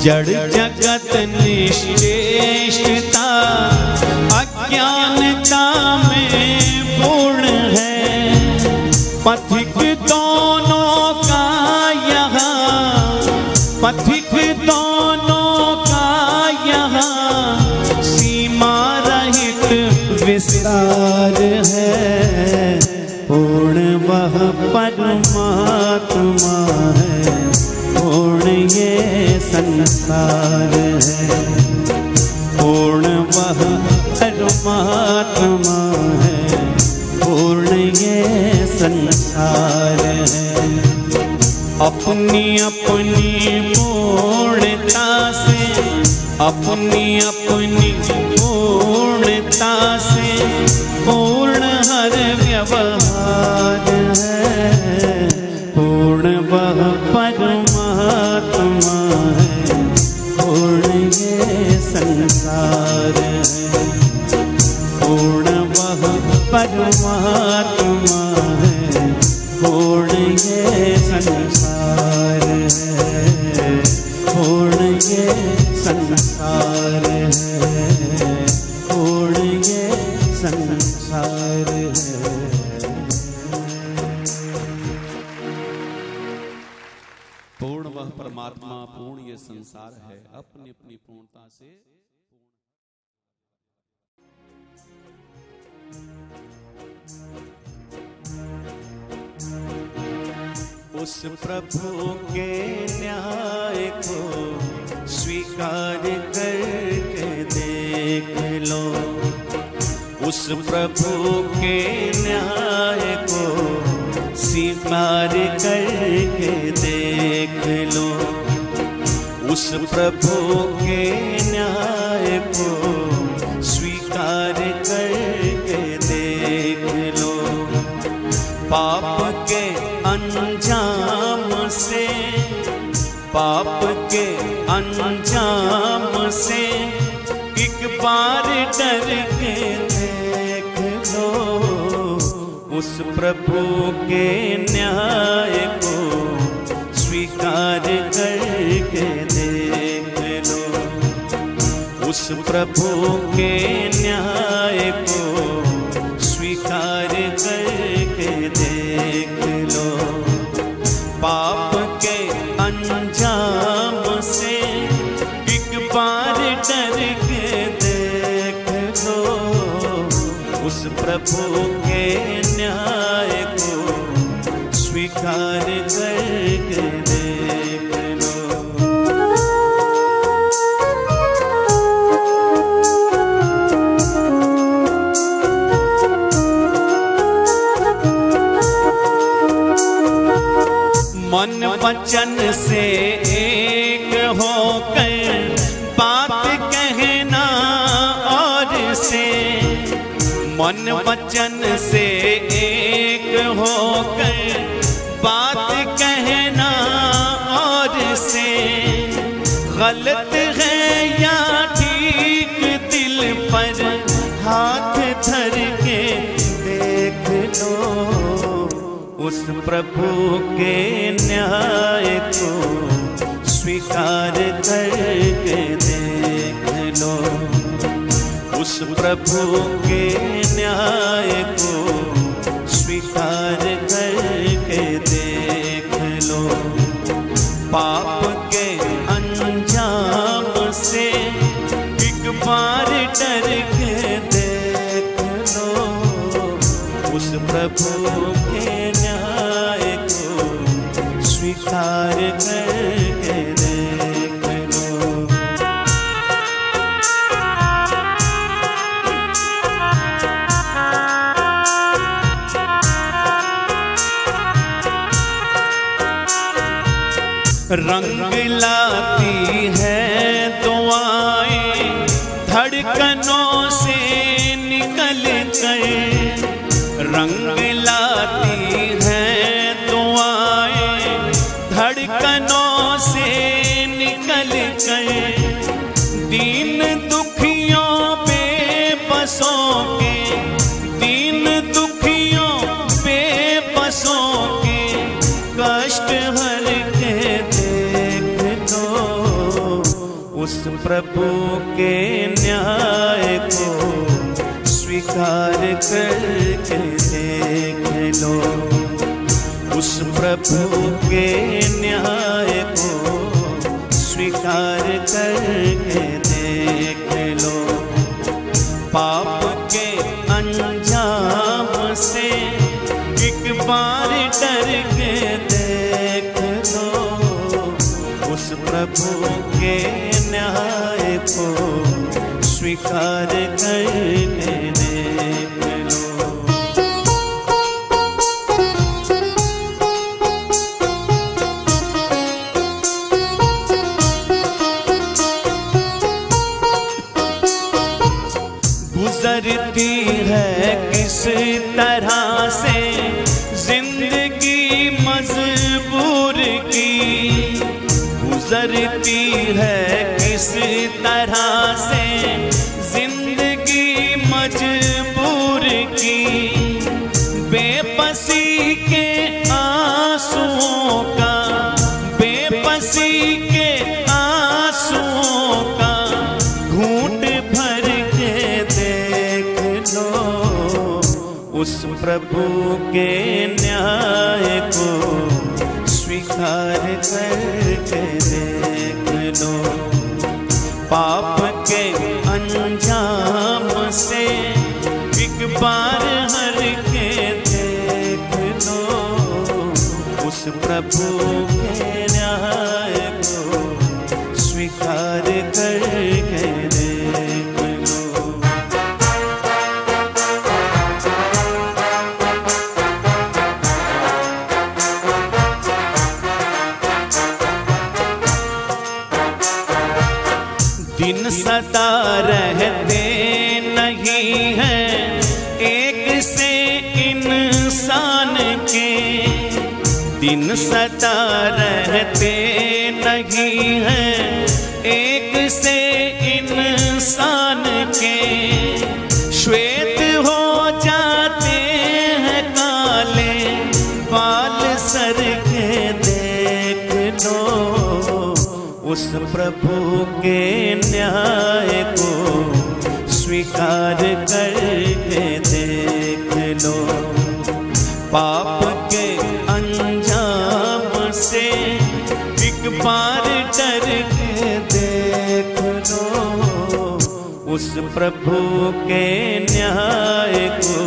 जड़ जगत निश्चेष्टता अज्ञानता में पूर्ण है। पथिक दोनों का यहाँ, पथिक दोनों का यहाँ सीमा रहित विस्तार है। पूर्ण वह परमात्मा है, पूर्ण ये संसार है। पूर्ण वह परमात्मा है, पूर्ण ये संसार है। अपनी अपनी पूर्णता से, अपनी अपनी पूर्णता से पूर्ण हर व्यवहार है। पूर्ण वह परमात्मा है, पूर्ण ये संसार है। पूर्ण वह परमात्मा है, पूर्ण ये संसार है। पूर्ण ये संसार है, पूर्ण ये संसार है। पूर्ण वह परमात्मा परमात्मा, पूर्ण ये संसार है, अपनी अपनी पूर्णता से। उस प्रभु के न्याय को स्वीकार करके देख लो, उस प्रभु के न्याय को स्वीकार करके देख लो, उस प्रभु के न्याय को स्वीकार करके देख लो। पाप के अंजाम से, पाप के अंजाम से एक बार डर के देख लो, उस प्रभु के न्याय को स्वीकार करके देख लो, उस प्रभु के न्याय को स्वीकार करके देख लो। पाप के अंजाम से एक बार डर के देख लो, उस प्रभु के न्याय को स्वीकार करके देख लो। मन वचन से एक होकर बात कहना और से, मन वचन से एक होकर बात कहना और से, गलत है या ठीक दिल पर हाथ धर के देख लो, उस प्रभु के न्याय को स्वीकार करके देख लो, उस प्रभु के न्याय को स्वीकार करके देख लो। पाप के अंजाम से एक बार डर के देख लो, उस प्रभु के न्याय को स्वीकार करके देख लो। रंग लाती है दुआएं धड़कनों से निकल कर, रंग लाती है दुआएं धड़कनों से निकल कर, दीन दुखियों बेबसों के, दीन दुखियों बेबसों के कष्ट हर के देख लो, उस प्रभु के न्याय को स्वीकार करके देख लो, उस प्रभु के न्याय को स्वीकार करके देख लो। पाप के अंजाम से एक बार डर के देख लो, उस प्रभु के न्याय को स्वीकार करके देख लो। गुजरती है किस तरह से जिंदगी मजबूर की, गुजरती है किस तरह से जिंदगी मजबूर की, बेबसी के आंसुओं का, बेबसी के आंसुओं का घूंट भर के देख लो, उस प्रभु के न्याय को स्वीकार करके देख लो। पाप के अंजाम से एक बार हर के देख लो। उस प्रभु के न्याय को स्वीकार करके देख लो। दिन सदा रहते नहीं हैं एक से इंसान के। दिन सदा रहते नहीं हैं एक से इंसान के। श्वेत हो जाते हैं काले बाल सर के देख लो। उस प्रभु के न्याय को स्वीकार करके देख लो। पाप के अंजाम से एक बार डर के देख लो। उस प्रभु के न्याय को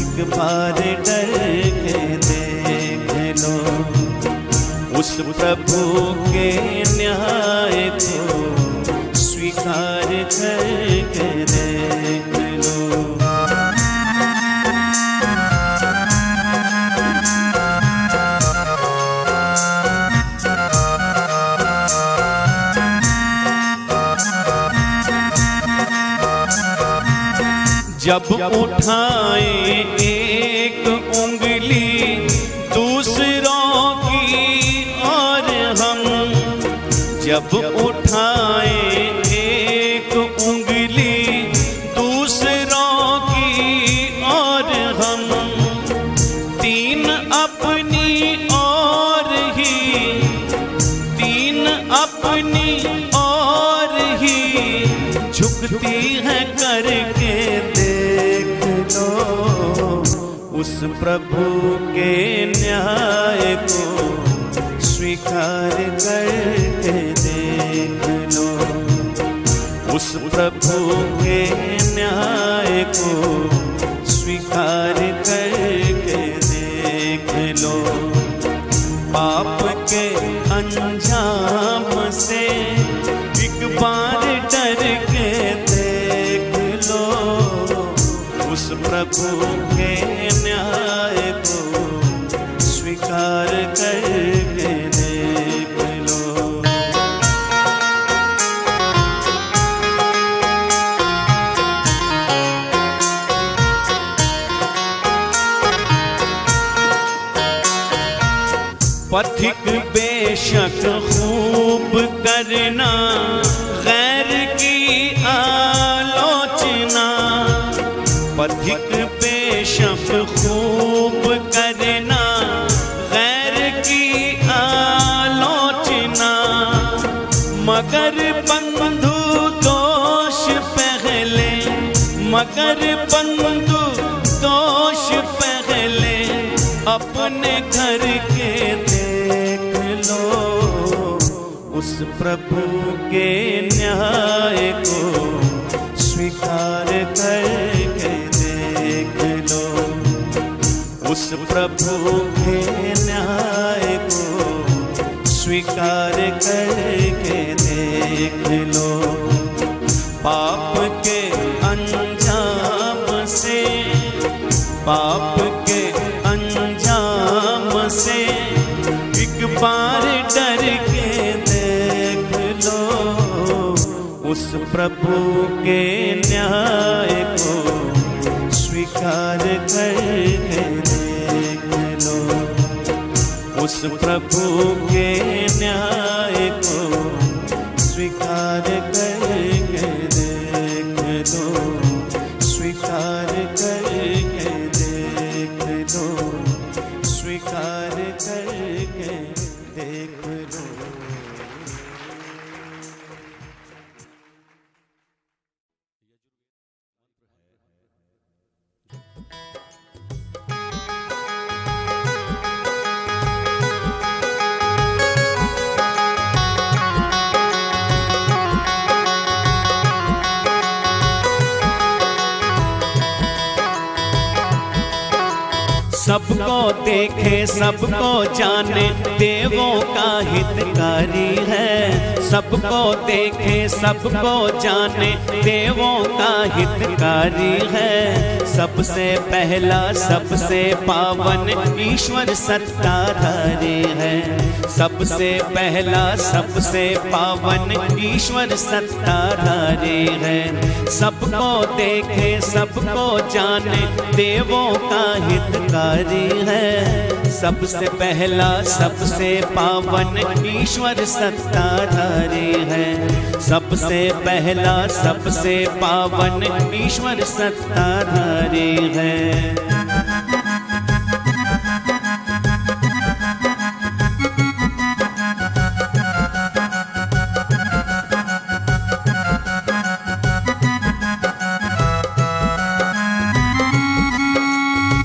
एक बार डर के देख लो। उस प्रभु के न्याय को स्वीकार करके देख लो। जब उठाए एक उंगली दूसरों की और हम, जब उठाए एक उंगली दूसरों की और हम, तीन अपनी और ही, तीन अपनी और ही झुकती है करके देख लो। उस प्रभु के न्याय को स्वीकार करके देख लो। उस प्रभु के न्याय को स्वीकार करके देख लो। पाप के अंजाम से एक बार डर के देख लो। उस प्रभु के न्याय को स्वीकार करके देख लो। पथिक बेशक खूब करना गैर की आलोचना। पथिक बेशक खूब करना गैर की आलोचना। मगर बंधु दोष पहले, मगर बंधु दोष पहले अपने घर के देख लो। उस प्रभु के न्याय को स्वीकार करके देख लो। उस प्रभु के न्याय को स्वीकार करके देख लो। पाप के अंजाम से, पाप के अंजाम से एक बार डर के देख लो। उस प्रभु के न्याय को स्वीकार करके देख लो। उस प्रभु के न्याय को स्वीकार करके देख लो। स्वीकार करके देख लो। स्वीकार करके देख लो। देखे सबको जाने देवों का हितकारी है। सबको देखे सबको जाने देवों का हितकारी है। सबसे पहला सबसे पावन ईश्वर सत्ताधारी है। सबसे पहला सबसे पावन ईश्वर सत्ताधारी है। सबको देखे सबको जाने देवों का हितकारी है। सबसे पहला सबसे पावन ईश्वर सत्ताधारी है। सबसे पहला सबसे पावन ईश्वर सत्ताधारी है।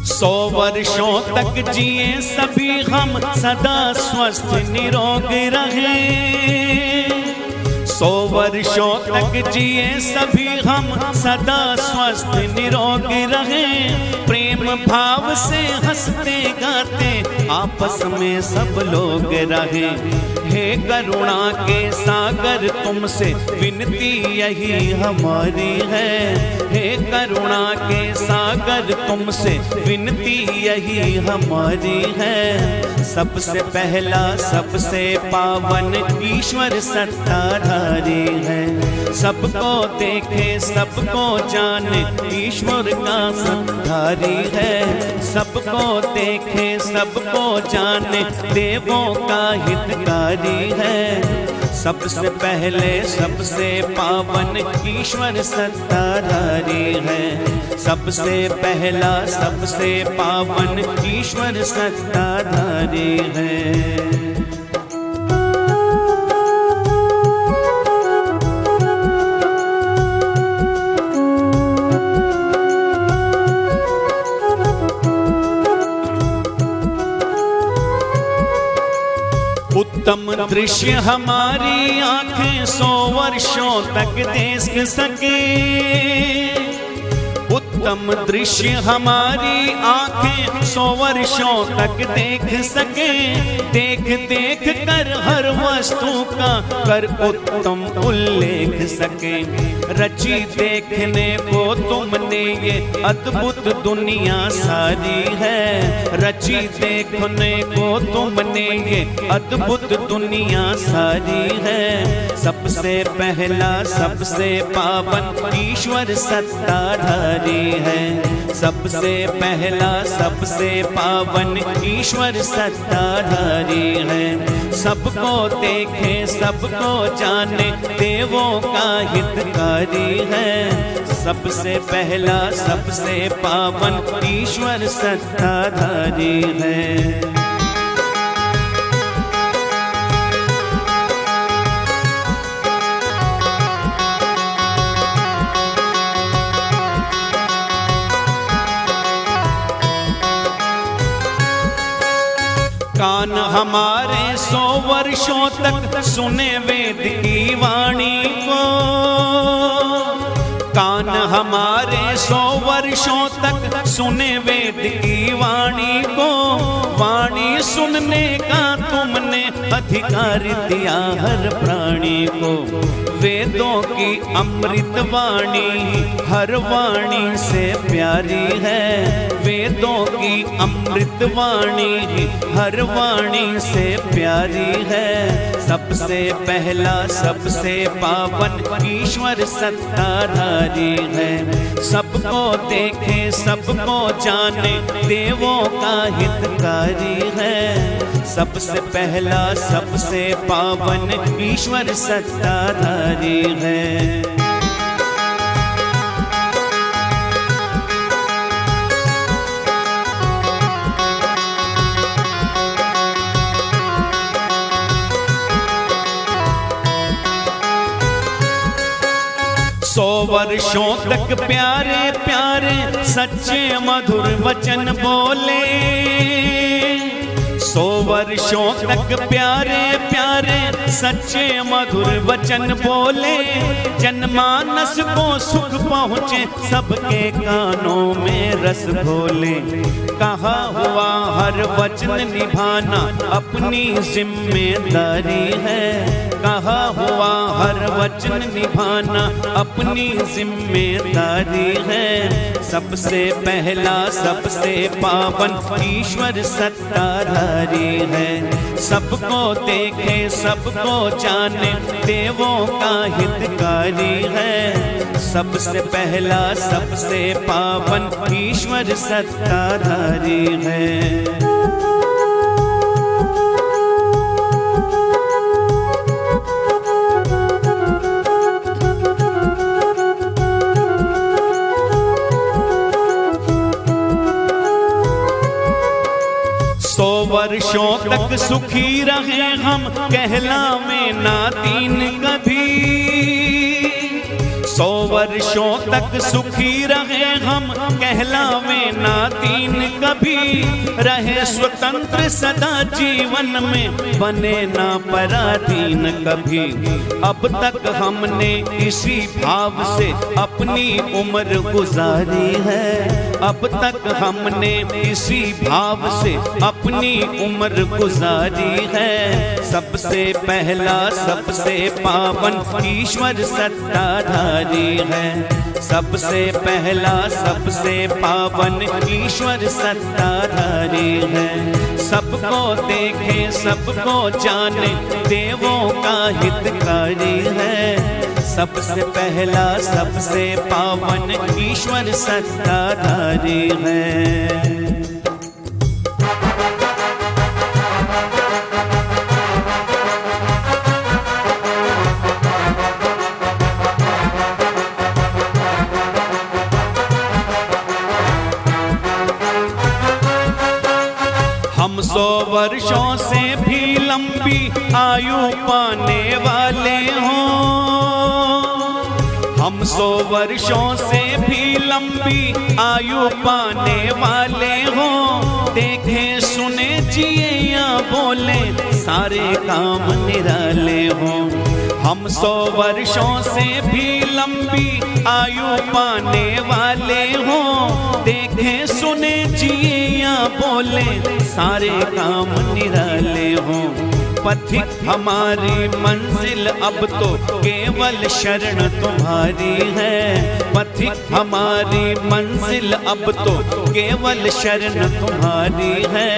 सौ वर्षों तक जिए सभी हम सदा स्वस्थ निरोग रहे। 100 वर्षों तक जिए सभी हम सदा स्वस्थ निरोग रहे। प्रेम भाव से हंसते गाते आपस में सब लोग रहे। हे करुणा के सागर तुमसे विनती यही हमारी है। हे करुणा के सागर तुमसे विनती यही हमारी है। सबसे पहला सबसे पावन ईश्वर सत्ताधारी है। सबको देखे सबको जाने ईश्वर का सत्ताधारी है। सबको देखे सबको जाने देवों का हितकारी है। सबसे पहले सबसे पावन ईश्वर सत्ताधारी है। सबसे पहला सबसे पावन ईश्वर सत्ताधारी है। उत्तम दृश्य हमारी आंखें 100 वर्षों तक देख सके। उत्तम दृश्य हमारी आंखें 100 वर्षों तक देख सके। देख देख कर हर वस्तु का कर उत्तम उल्लेख सके। रची देखने को तुमने ये अद्भुत दुनिया सारी है। रची देखने को तुमने ये अद्भुत दुनिया सारी है। सबसे पहला सबसे पावन ईश्वर सत्ताधारी है। सबसे पहला सबसे पावन ईश्वर सत्ताधारी है। सबको देखे सबको जाने देवों का हितकारी है। सबसे पहला सबसे पावन ईश्वर सत्ताधारी है। कान हमारे 100 वर्षों तक सुने वेद की वाणी को। कान हमारे 100 वर्षों तक सुने वेद की वाणी को। वाणी सुनने का तुमने अधिकार दिया हर प्राणी को। वेदों की अमृत वाणी हर वाणी से प्यारी है। वेदों की अमृत वाणी हर वाणी से प्यारी है। सबसे पहला सबसे पावन ईश्वर सत्ताधारी है। सबको देखे सबको जाने देवों का हितकारी है। सबसे पहला सबसे पावन ईश्वर सत्ताधारी है। सौ वर्षों तक प्यारे प्यारे सच्चे मधुर वचन बोले। 100 वर्षों तक प्यारे प्यारे सच्चे मधुर वचन बोले। जनमानस को सुख पहुँचे सबके कानों में रस घोले। कहा हुआ हर वचन निभाना अपनी जिम्मेदारी है। कहा हुआ हर वचन निभाना अपनी जिम्मेदारी है। सबसे पहला सबसे पावन ईश्वर सत्ताधारी है। सबको देखे सबको जाने देवों का हितकारी है। सबसे पहला सबसे पावन ईश्वर सत्ताधारी है। वर्षों तक सुखी रहे हम कहलावे ना तीन कभी। 100 वर्षों तक सुखी रहे हम कहलावे ना तीन कभी। रहे स्वतंत्र सदा जीवन में बने ना पराधीन कभी। अब तक हमने इसी भाव से अपनी उम्र गुजारी है। अब तक हमने इसी भाव से अपनी उम्र गुजारी है। सबसे पहला सबसे पावन ईश्वर सत्ताधारी है। सबसे पहला सबसे पावन ईश्वर सत्ताधारी है। सबको देखे सबको जाने देवों का हितकारी है। सबसे पहला सबसे पावन ईश्वर सत्ताधारी है। हम 100 वर्षों से भी लंबी आयु पाने वाले हों। हम 100 वर्षों से भी लंबी आयु पाने वाले हों। देखे सुने जिए या बोले सारे काम निराले हों। हम 100 वर्षों से भी लंबी आयु पाने वाले हों। देखे सुने जिए या बोले सारे काम निराले हों। पथिक हमारी मंजिल अब तो केवल शरण तुम्हारी है। पथिक हमारी मंजिल अब तो केवल शरण तुम्हारी है।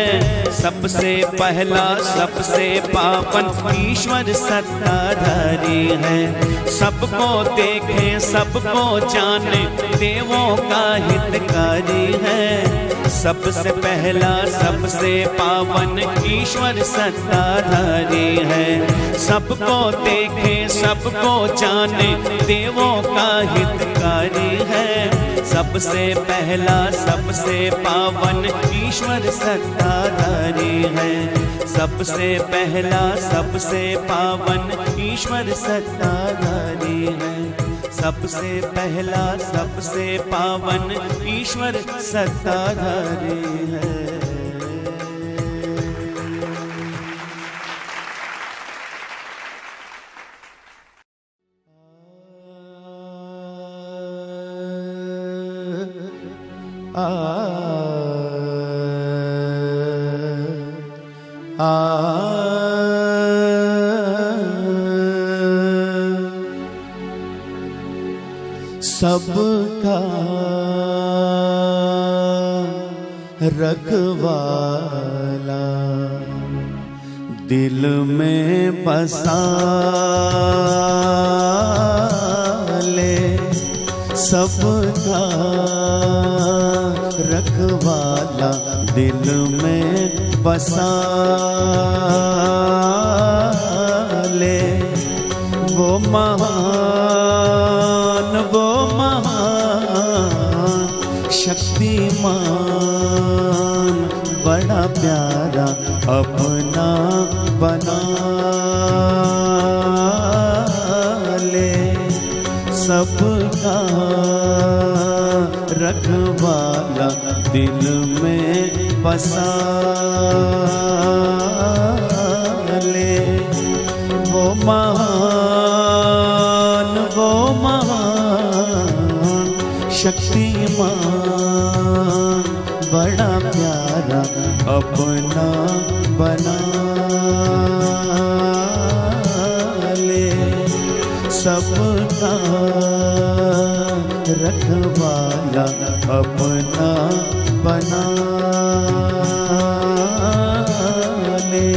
सबसे पहला सबसे पावन ईश्वर सत्ताधारी है। सबको देखे सबको जाने देवों का हितकारी है। सबसे पहला सबसे पावन ईश्वर सत्ताधारी है। सबको देखे सबको जाने देवों का हितकारी है। सबसे पहला सबसे पावन ईश्वर सत्ताधारी है। सबसे पहला सबसे पावन ईश्वर सत्ताधारी है। सबसे पहला सबसे पावन ईश्वर सत्ताधारी है। सबका रखवाला दिल में बसा ले। सबका रखवाला दिल में बसा ले। वो महान शक्तिमान बड़ा प्यारा अपना बना ले। सबका रखवाला दिल में बसा ले। वो महान शक्तिमान बड़ा प्यारा अपना बना ले, सबका रखवाला अपना बना ले।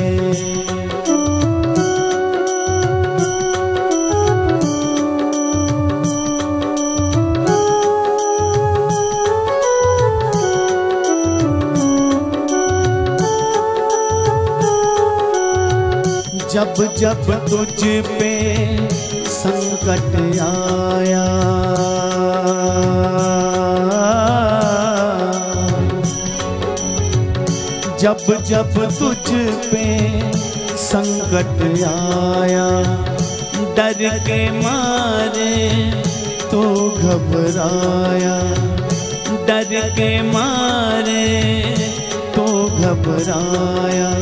जब जब तुझ पे संकट आया, जब जब तुझ पे संकट आया, डर के मारे तो घबराया, डर के मारे तो घबराया।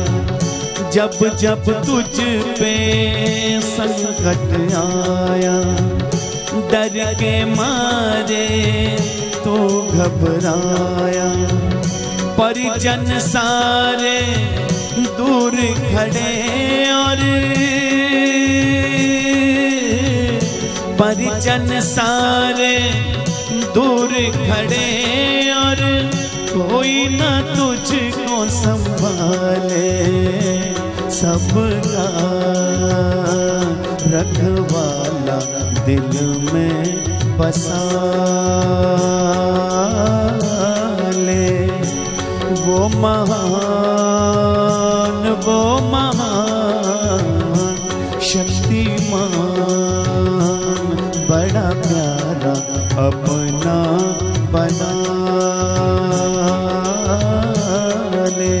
जब जब तुझ पे संकट आया, डर के मारे तो घबराया। परिजन सारे दूर खड़े और परिजन सारे दूर खड़े और कोई ना तुझको संभाले, सबका रखवाला दिल में बसा ले। वो महान शक्तिमान बड़ा प्यारा अपना बना ले।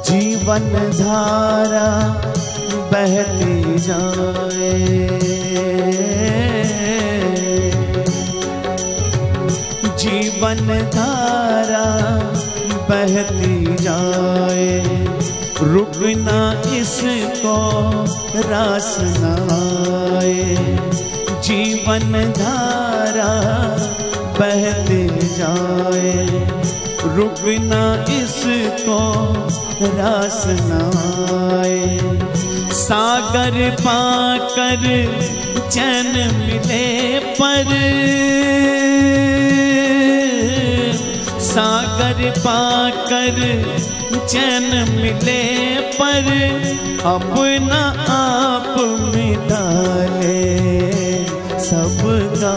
जीवन धारा बहती जाए, जीवन धारा बहती जाए, रुकना इसको रास न आए। जीवन धारा बहती जाए, रुकना इसको रास न आए। सागर पाकर चैन मिले पर, सागर पाकर चैन मिले पर, अपना आप मिटा ले, सबका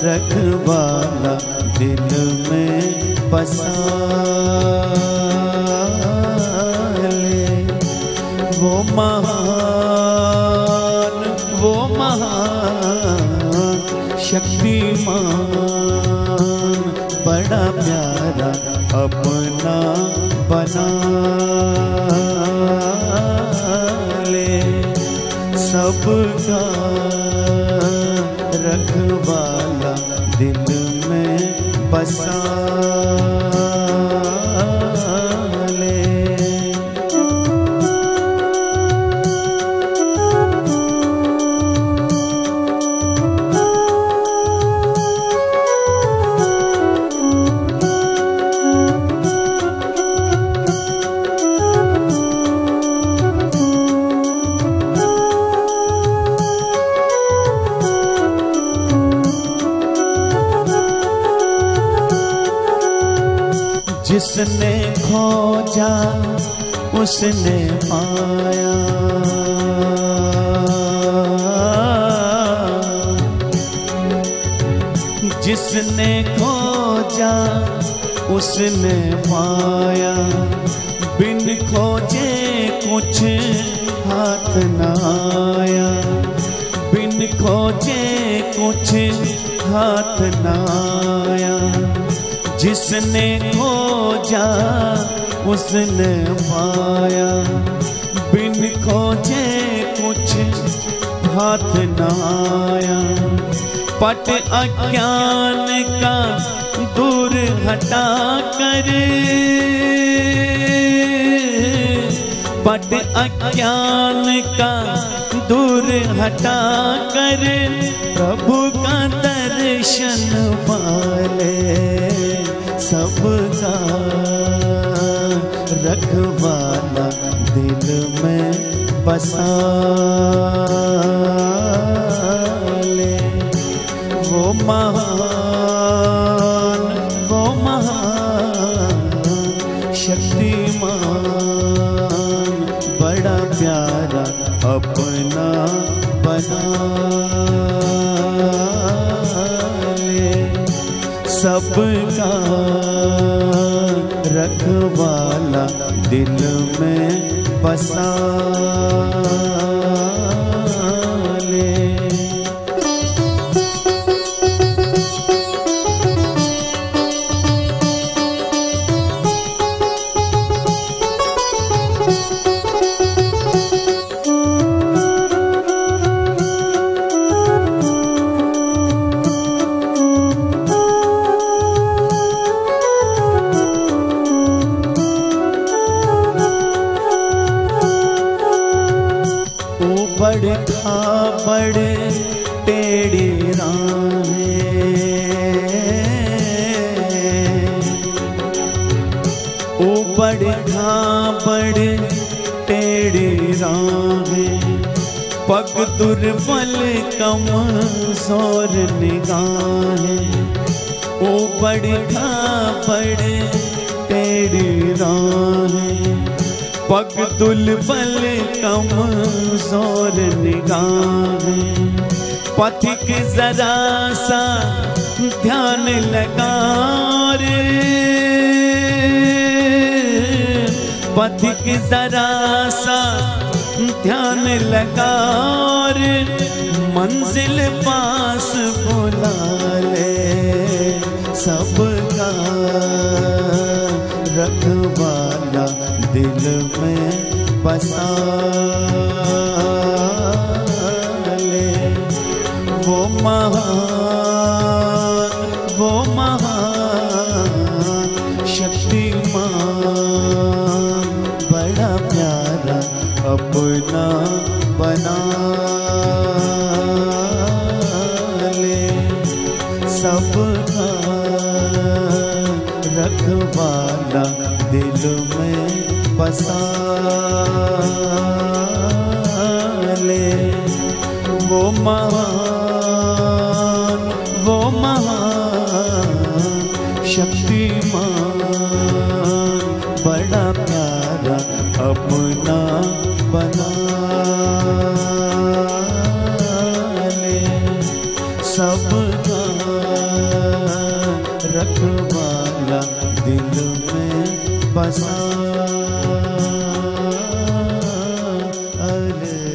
रखवाला दिल में बसा ले। वो महान शक्तिमान बड़ा प्यारा अपना बना ले, सबका रखवाला दिल में बसा ले। जिसने खोजा उसने पाया, जिसने खोजा उसने पाया, बिन खोजे कुछ हाथ न आया, बिन खोजे कुछ हाथ न आया। जिसने खोजा उसने पाया, बिन खोजे कुछ हाथ न आया। पट अज्ञान का दूर हटा कर पट अज्ञान का दूर हटा कर प्रभु का दर्शन पाले सबका रखवाला दिल में बसा ले। वो महान शक्तिमान बड़ा प्यारा अपना बना ले। सबका रखवाला दिल में बसा ले। बड़ खाबड़ टेढ़ी राहें, ओ बड़ खाबड़ टेढ़ी राहें, पग दुर्बल कमजोर निगाहें। ओ बड़ खाबड़ टेढ़ी राहें, पग दुर्बल कमजोर निगाहें। पथिक जरा सा ध्यान लगा रे, पथिक जरा सा ध्यान लगा रे, मंजिल पास बुला ले। सबका रखवाला दिल में बसा ले। वो महान शक्तिमान बड़ा प्यारा अपना बना ले। सबका रखवाला दिल में बसा ले। वो महान शक्तिमान बड़ा प्यारा अपना बना ले। सबका रखवाला दिल में बसा ले।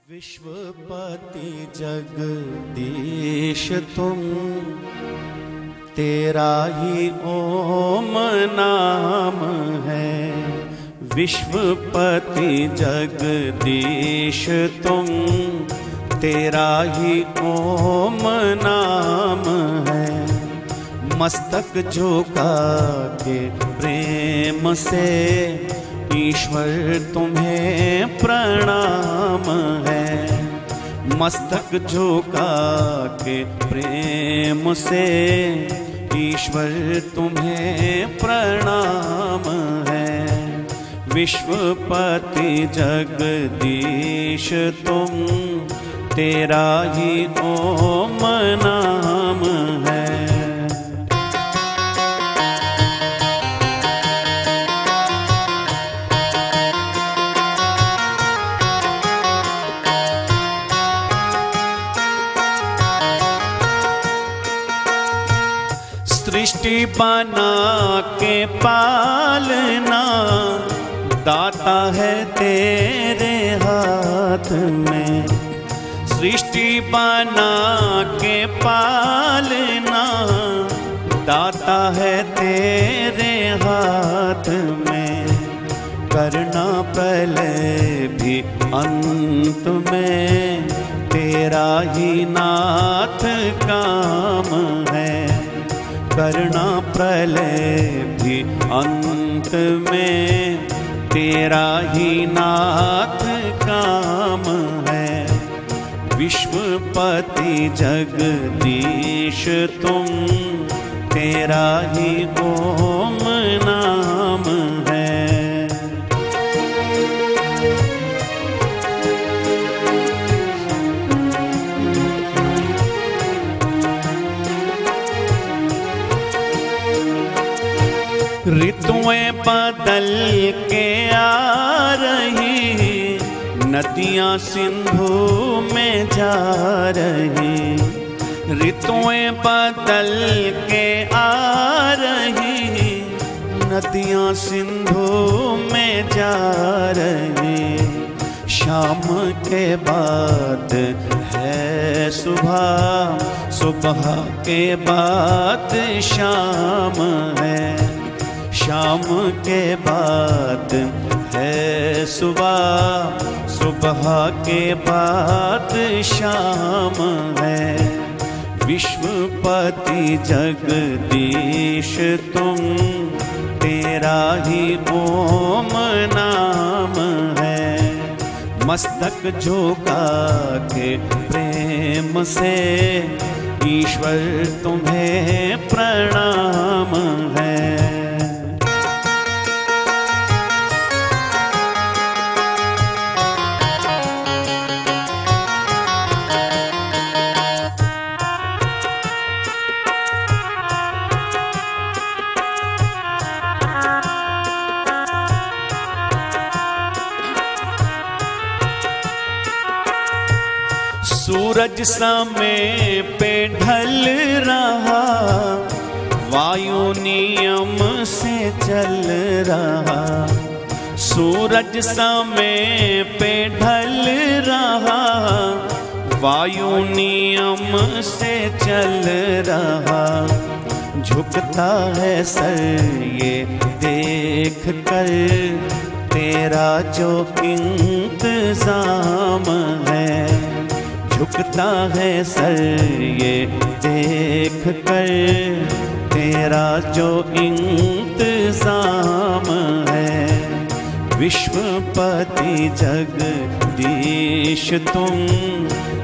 विश्वपति जगदीश तुम, तेरा ही ओम नाम है। विश्वपति जगदीश तुम, तेरा ही ओम नाम है। मस्तक झुका के प्रेम से ईश्वर तुम्हें प्रणाम है। मस्तक झुका के प्रेम से ईश्वर तुम्हें प्रणाम है। विश्वपति जगदीश तुम, तेरा ही ओम नाम है। सृष्टि बना के पालना दाता है तेरे हाथ में। सृष्टि बना के पालना दाता है तेरे हाथ में। करना प्रलय भी अंत में तेरा ही नाथ काम है। करना प्रलय भी अंत में तेरा ही नाथ काम है। विश्वपति जगदीश तुम तेरा ही ओम नाम है। ऋतुएं बदल के आ रही, नदियां सिंधु में जा रही। ऋतुएं बदल के आ रही, नदियां सिंधु में जा रही। शाम के बाद है सुबह, सुबह के बाद शाम है। शाम के बाद है सुबह, सुबह के बाद शाम है। विश्वपति जगदीश तुम तेरा ही ओम नाम है। मस्तक झुका के प्रेम से ईश्वर तुम्हें प्रणाम है। सूरज समय पे ढल रहा, वायु नियम से चल रहा। सूरज समय पे ढल रहा, वायु नियम से चल रहा। झुकता है सर ये देख कर तेरा जो इंतजाम है। झुकता है सर ये देख कर तेरा जो इंतजाम है। विश्वपति जगदीश तुम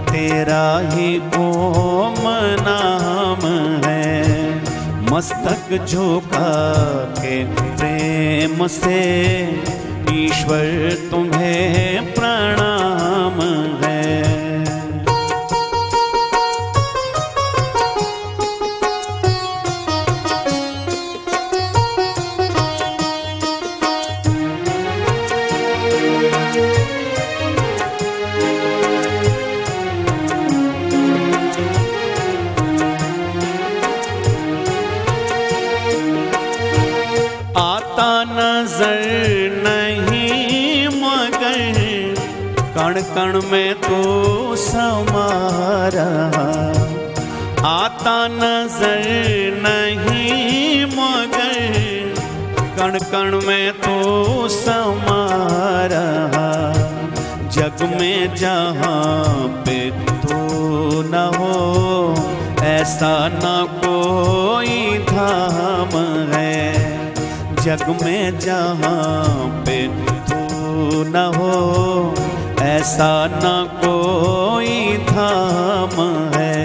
तेरा ही ओम नाम है। मस्तक झुका के प्रेम से ईश्वर तुम्हें प्रणाम है। नजर नहीं मगर कण कण में तो समा रहा। आता नजर नहीं मगर कण कण में तो समा रहा। जग में जहाँ पे तो न हो ऐसा न कोई धाम है। जग में जहाँ पे तू न हो ऐसा न कोई धाम है।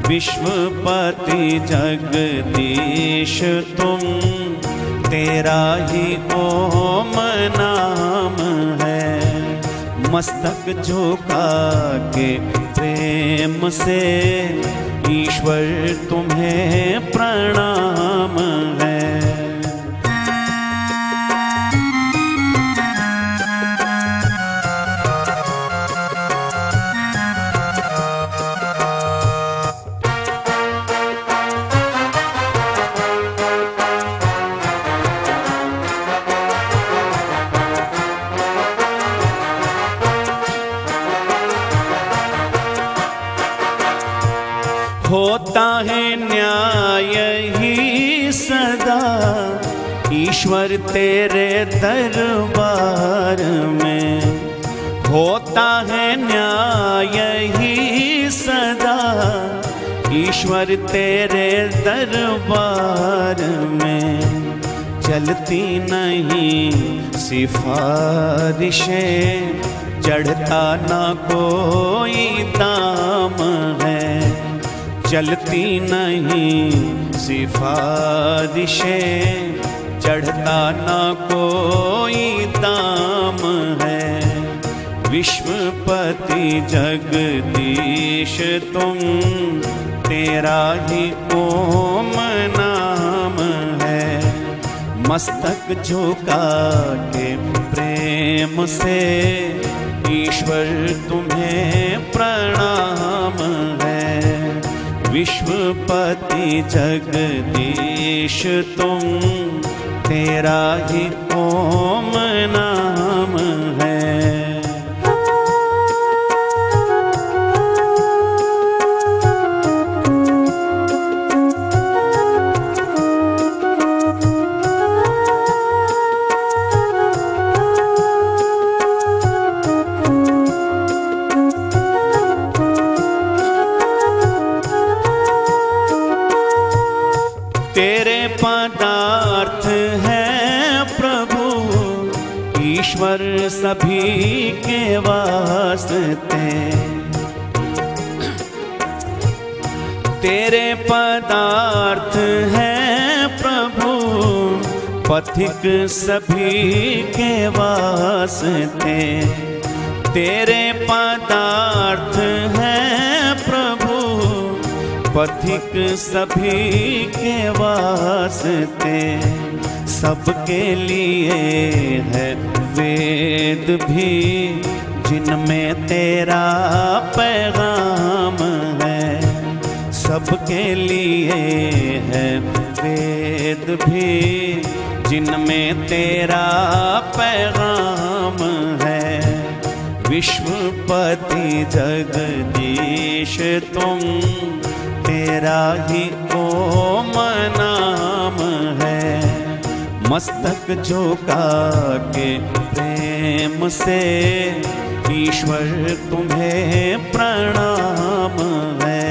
विश्वपति जगदीश तुम तेरा ही ओम नाम है। मस्तक झुका के प्रेम से ईश्वर तुम्हें प्रणाम है। होता है न्याय ही ईश्वर तेरे दरबार में होता है न्याय ही सदा। ईश्वर तेरे दरबार में चलती नहीं सिफारिशें, चढ़ता ना कोई दाम है। चलती नहीं सिफारिशें, चढ़ता ना कोई दाम है। विश्वपति जगदीश तुम, तेरा ही ओम नाम है। मस्तक झुका के प्रेम से ईश्वर तुम्हें प्रणाम है। विश्वपति जगदीश तुम, तेरा ही ओम नाम है। तेरे पदार्थ हैं प्रभु ईश्वर सभी के वास्ते। तेरे पदार्थ हैं प्रभु पथिक सभी के वास्ते। तेरे पदार्थ हैं प्रभु पथिक सभी के वास्ते। सबके लिए है वेद भी जिनमें तेरा पैगाम है। सबके लिए है वेद भी जिनमें तेरा पैगाम है। विश्वपति जगदीश तुम, तेरा ही ओम नाम है। मस्तक झुका के प्रेम से ईश्वर तुम्हें प्रणाम है।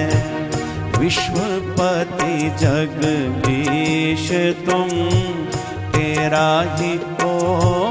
विश्वपति जगदीश तुम, तेरा ही ओम